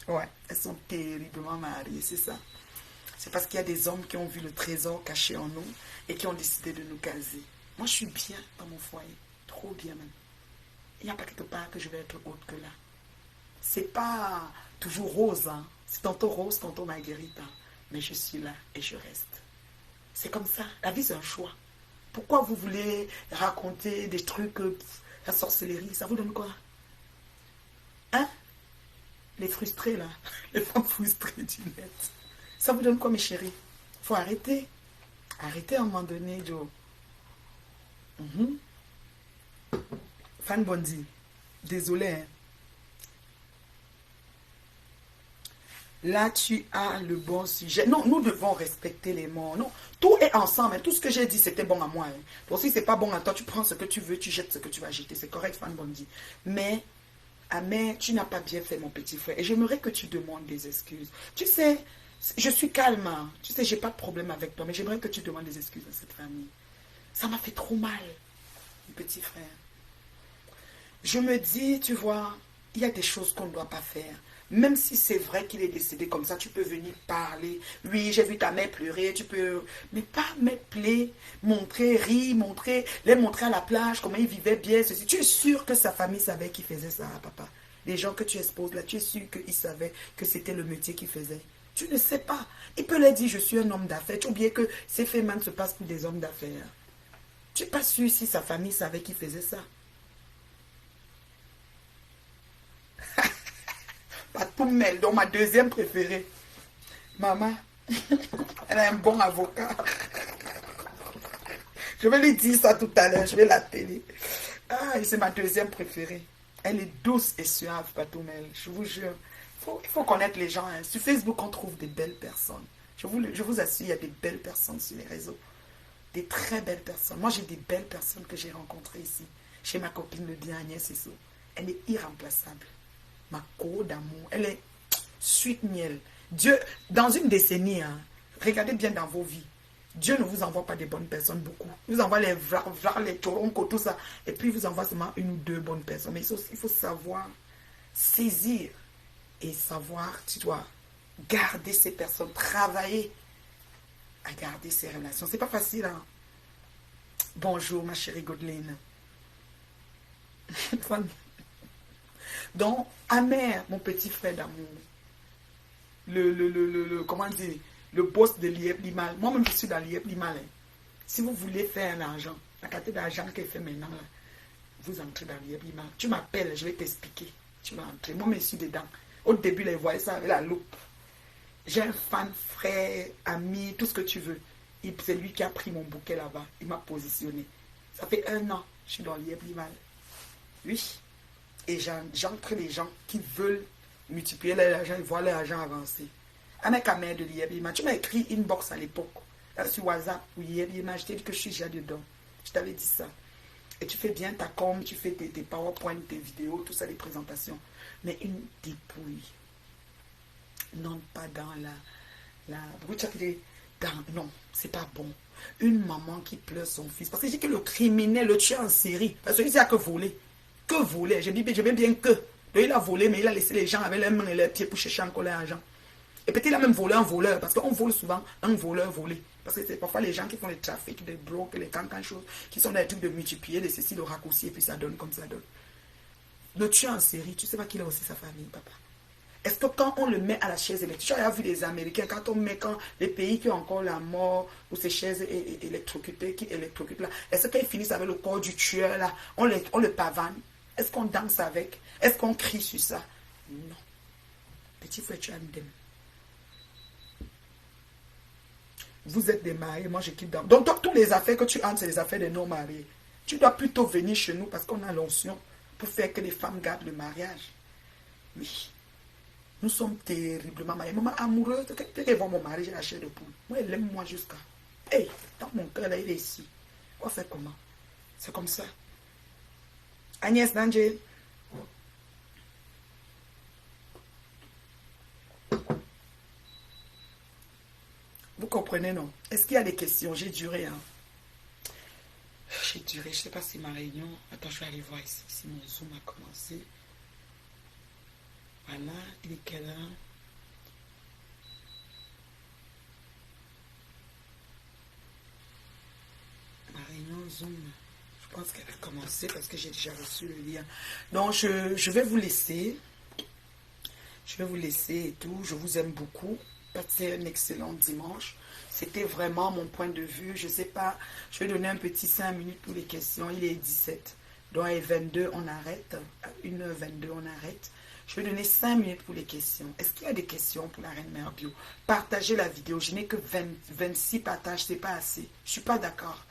ouais, elles sont terriblement mariées, c'est ça. c'est parce qu'il y a des hommes qui ont vu le trésor caché en nous et qui ont décidé de nous caser. Moi, je suis bien dans mon foyer. Trop bien même. Il n'y a pas quelque part que je vais être autre que là. C'est pas toujours rose, hein. C'est tantôt rose, tantôt marguerite. Hein. Mais je suis là et je reste. C'est comme ça. La vie, c'est un choix. Pourquoi vous voulez raconter des trucs, la sorcellerie, ça vous donne quoi? Hein? Les frustrés, là. Les femmes frustrées du net. Ça vous donne quoi, mes chéris? Faut arrêter. Arrêtez à un moment donné, Joe. Fan Bondi. Désolé, hein. Là, tu as le bon sujet. Non, nous devons respecter les morts. Non, tout est ensemble. Hein. Tout ce que j'ai dit, c'était bon à moi. Hein. Pour si c'est pas bon à toi, tu prends ce que tu veux, tu jettes ce que tu vas jeter. C'est correct, Fan Bondi. Mais, Amé, tu n'as pas bien fait, mon petit frère. Et j'aimerais que tu demandes des excuses. Tu sais, je suis calme. Hein. Tu sais, j'ai pas de problème avec toi. Mais j'aimerais que tu demandes des excuses à cette famille. Ça m'a fait trop mal, mon petit frère. Je me dis, tu vois, il y a des choses qu'on ne doit pas faire. Même si c'est vrai qu'il est décédé comme ça, tu peux venir parler. Oui, j'ai vu ta mère pleurer, tu peux... Mais pas mettre play, montrer, rire, montrer, les montrer à la plage, comment il vivait bien, ceci. Tu es sûr que sa famille savait qu'il faisait ça, papa? Les gens que tu exposes là, tu es sûr qu'ils savaient que c'était le métier qu'il faisait? Tu ne sais pas. Il peut leur dire, je suis un homme d'affaires. Tu oublies que ces faits se passent pour des hommes d'affaires. Tu n'es pas sûr si sa famille savait qu'il faisait ça. Patoumel, donc ma deuxième préférée. Maman, elle a un bon avocat. Je vais lui dire ça tout à l'heure, je vais l'appeler. Ah, c'est ma deuxième préférée. Elle est douce et suave, Patoumel, je vous jure. Il faut connaître les gens. Hein. Sur Facebook, on trouve des belles personnes. Je vous assure, il y a des belles personnes sur les réseaux. Des très belles personnes. Moi, j'ai des belles personnes que j'ai rencontrées ici. Chez ma copine, le bien Agnès Esso. Elle est irremplaçable. Ma co d'amour, elle est suite miel. Dieu, dans une décennie, hein, regardez bien dans vos vies. Dieu ne vous envoie pas des bonnes personnes beaucoup. Il vous envoie les vlar, les toronco, tout ça. Et puis il vous envoie seulement une ou deux bonnes personnes. Mais il faut savoir saisir et savoir, tu dois garder ces personnes, travailler à garder ces relations. C'est pas facile, hein. Bonjour, ma chérie Godeline. Donc, Amer, mon petit frère d'amour, comment dire, le boss de l'IEP Limal. Moi-même, je suis dans l'IEP Limal. Hein. Si vous voulez faire un argent, la quantité d'argent qu'elle fait maintenant, là, vous entrez dans l'IEP Limal. Tu m'appelles, je vais t'expliquer. Tu vas entrer. Moi, je suis dedans. Au début, les voyaient ça avec la loupe. J'ai un fan, frère, ami, tout ce que tu veux. C'est lui qui a pris mon bouquet là-bas. Il m'a positionné. Ça fait 1 an, je suis dans l'IEP Limal. Oui. Et j'entre les gens qui veulent multiplier leur argent et voir leur argent avancer. Avec la mère de l'IEBIMA, tu m'as écrit inbox à l'époque, sur WhatsApp, pour l'IEBIMA, je t'ai dit que je suis déjà dedans. Je t'avais dit ça. Et tu fais bien ta com, tu fais tes PowerPoint, tes vidéos, tout ça, les présentations. Mais une dépouille. Non, pas dans non, c'est pas bon. Une maman qui pleure son fils. Parce que je dis que le criminel, le tueur en série, parce qu'il n'y a que voler. Que voler? Je dis bien que. Donc, il a volé, mais il a laissé les gens avec leurs mains et leurs pieds pour chercher encore l'argent. Et peut-être il a même volé un voleur, parce qu'on vole souvent un voleur volé. Parce que c'est parfois les gens qui font les trafics, des blocs, les cancan choses, qui sont des trucs de multiplier, de ceci, de raccourci, et puis ça donne comme ça donne. Le tueur en série, tu sais pas qu'il a aussi sa famille, papa. Est-ce que quand on le met à la chaise électrique, tu as vu les Américains, quand les pays qui ont encore la mort, ou ces chaises électrocutées, qui électrocutent là, est-ce qu'ils finissent avec le corps du tueur là, on le pavane? Est-ce qu'on danse avec? Est-ce qu'on crie sur ça? Non. Petit frère, tu as une dème. Vous êtes des mariés, moi je quitte dans... Donc, toutes les affaires que tu entres, c'est les affaires des non-mariés. Tu dois plutôt venir chez nous parce qu'on a l'onction pour faire que les femmes gardent le mariage. Oui. Nous sommes terriblement mariés. Maman amoureuse, quand ils vont mon mari, j'ai la chair de poule. Moi, elle aime moi jusqu'à... Hey, dans mon cœur, là, il est ici. On va faire comment? C'est comme ça. Agnès Danger. Vous comprenez, non? Est-ce qu'il y a des questions? J'ai duré, hein? J'ai duré, je ne sais pas si ma réunion... Attends, je vais aller voir ici, si mon Zoom a commencé. Voilà, il est quelle heure? Zoom. Je pense qu'elle a commencé parce que j'ai déjà reçu le lien. Donc, je vais vous laisser. Je vais vous laisser et tout. Je vous aime beaucoup. Passez un excellent dimanche. C'était vraiment mon point de vue. Je ne sais pas. Je vais donner un petit 5 minutes pour les questions. Il est 17. Donc, à 22, on arrête. À 1h22, on arrête. Je vais donner 5 minutes pour les questions. Est-ce qu'il y a des questions pour la Reine Mère Bio? Partagez la vidéo. Je n'ai que 26 partages. Ce n'est pas assez. Je ne suis pas d'accord.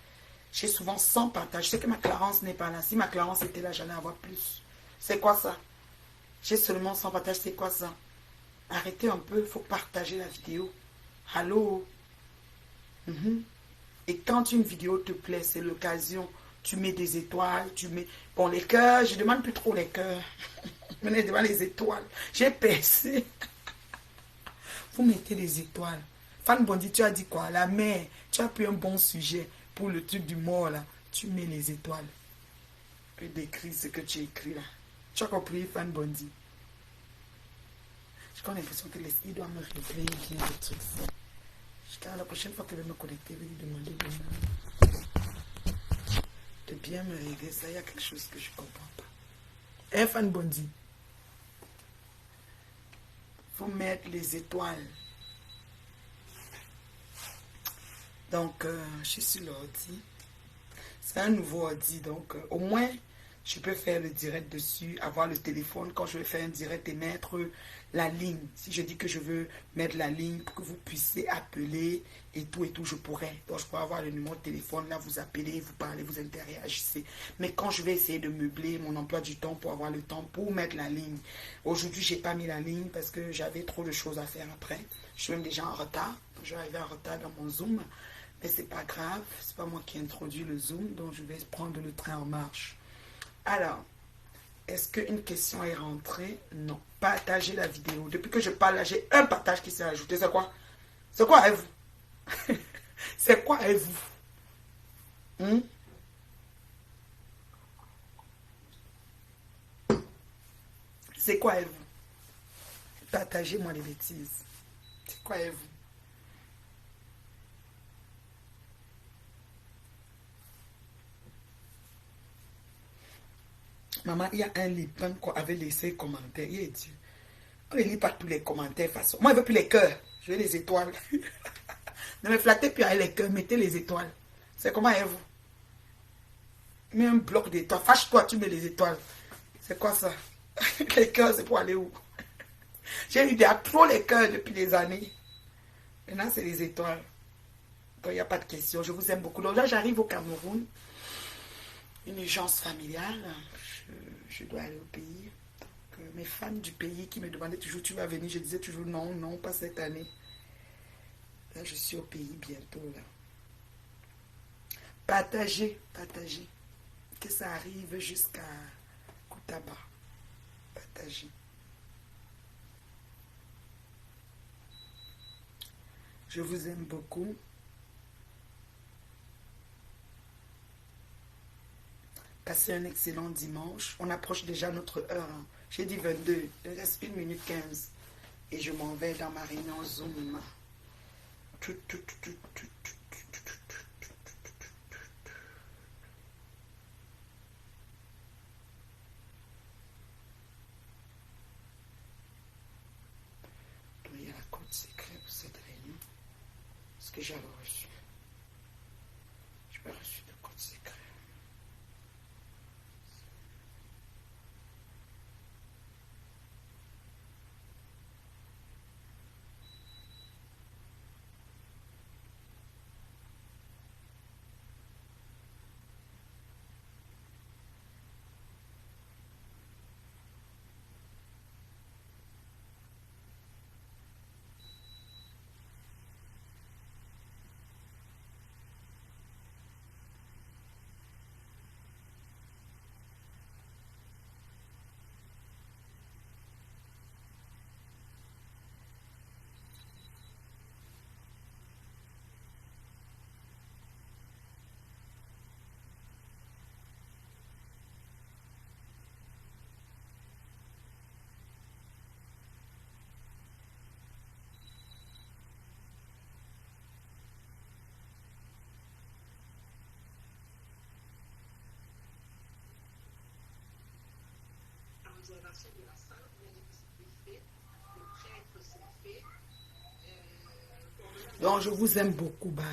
J'ai souvent 100 partages. Je sais que ma Clarence n'est pas là. Si ma Clarence était là, j'allais avoir plus. C'est quoi ça? J'ai seulement 100 partages. C'est quoi ça? Arrêtez un peu. Il faut partager la vidéo. Allô? Et quand une vidéo te plaît, c'est l'occasion. Tu mets des étoiles. Tu mets... Bon, les cœurs. Je ne demande plus trop les cœurs. Venez devant les étoiles. J'ai percé. Vous mettez les étoiles. Fan Bondi, tu as dit quoi? La mère. Tu as pris un bon sujet. Pour le truc du mort là, tu mets les étoiles. Et décris ce que tu écris là. Tu as compris, Fan Bondi? J'ai l'impression que il doit me révéler bien le truc. Jusqu'à la prochaine fois que je vais me connecter, je vais lui demander de bien me régler ça. Il y a quelque chose que je ne comprends pas. Hein, Fan Bondi? Faut mettre les étoiles. Donc, je suis sur l'ordi. C'est un nouveau ordi, donc au moins, je peux faire le direct dessus, avoir le téléphone quand je vais faire un direct et mettre la ligne. Si je dis que je veux mettre la ligne pour que vous puissiez appeler et tout, je pourrais. Donc, je pourrais avoir le numéro de téléphone, là, vous appelez, vous parlez, vous interagissez. Mais quand je vais essayer de meubler mon emploi du temps pour avoir le temps pour mettre la ligne. Aujourd'hui, je n'ai pas mis la ligne parce que j'avais trop de choses à faire après. Je suis même déjà en retard. Je vais arriver en retard dans mon Zoom. Mais c'est pas grave, c'est pas moi qui ai introduit le Zoom, donc je vais prendre le train en marche. Alors, est-ce qu'une question est rentrée? Non. Partagez la vidéo. Depuis que je parle là, j'ai un partage qui s'est ajouté. C'est quoi? C'est quoi avec vous? C'est quoi avec vous? C'est quoi avec vous? Partagez-moi les bêtises. C'est quoi avec vous? Maman, il y a un lipin qu'on avait laissé commentaire. Il est Dieu. On ne lit pas tous les commentaires de façon. Moi, je veux plus les cœurs. Je veux les étoiles. Ne me flattez plus avec les cœurs. Mettez les étoiles. C'est comment est vous? Mets un bloc d'étoiles. Fâche-toi, tu mets les étoiles. C'est quoi ça? Les cœurs, c'est pour aller où? J'ai eu trop les cœurs depuis des années. Maintenant, c'est les étoiles. Donc, il n'y a pas de question. Je vous aime beaucoup. Donc là, j'arrive au Cameroun. Une urgence familiale. Je dois aller au pays. Donc, mes fans du pays qui me demandaient toujours, tu vas venir. Je disais toujours non, non, pas cette année. Là, je suis au pays bientôt. Là. Partagez, partagez. Que ça arrive jusqu'à Koutaba. Partagez. Je vous aime beaucoup. Passez un excellent dimanche. On approche déjà notre heure. Hein. J'ai dit 22. Il reste 1 minute 15. Et je m'en vais dans ma réunion Zoom. Il y a la code secret pour cette réunion. Ce que j'avais reçu. Je n'ai pas reçu de code secret. Donc, je vous aime beaucoup. Bye.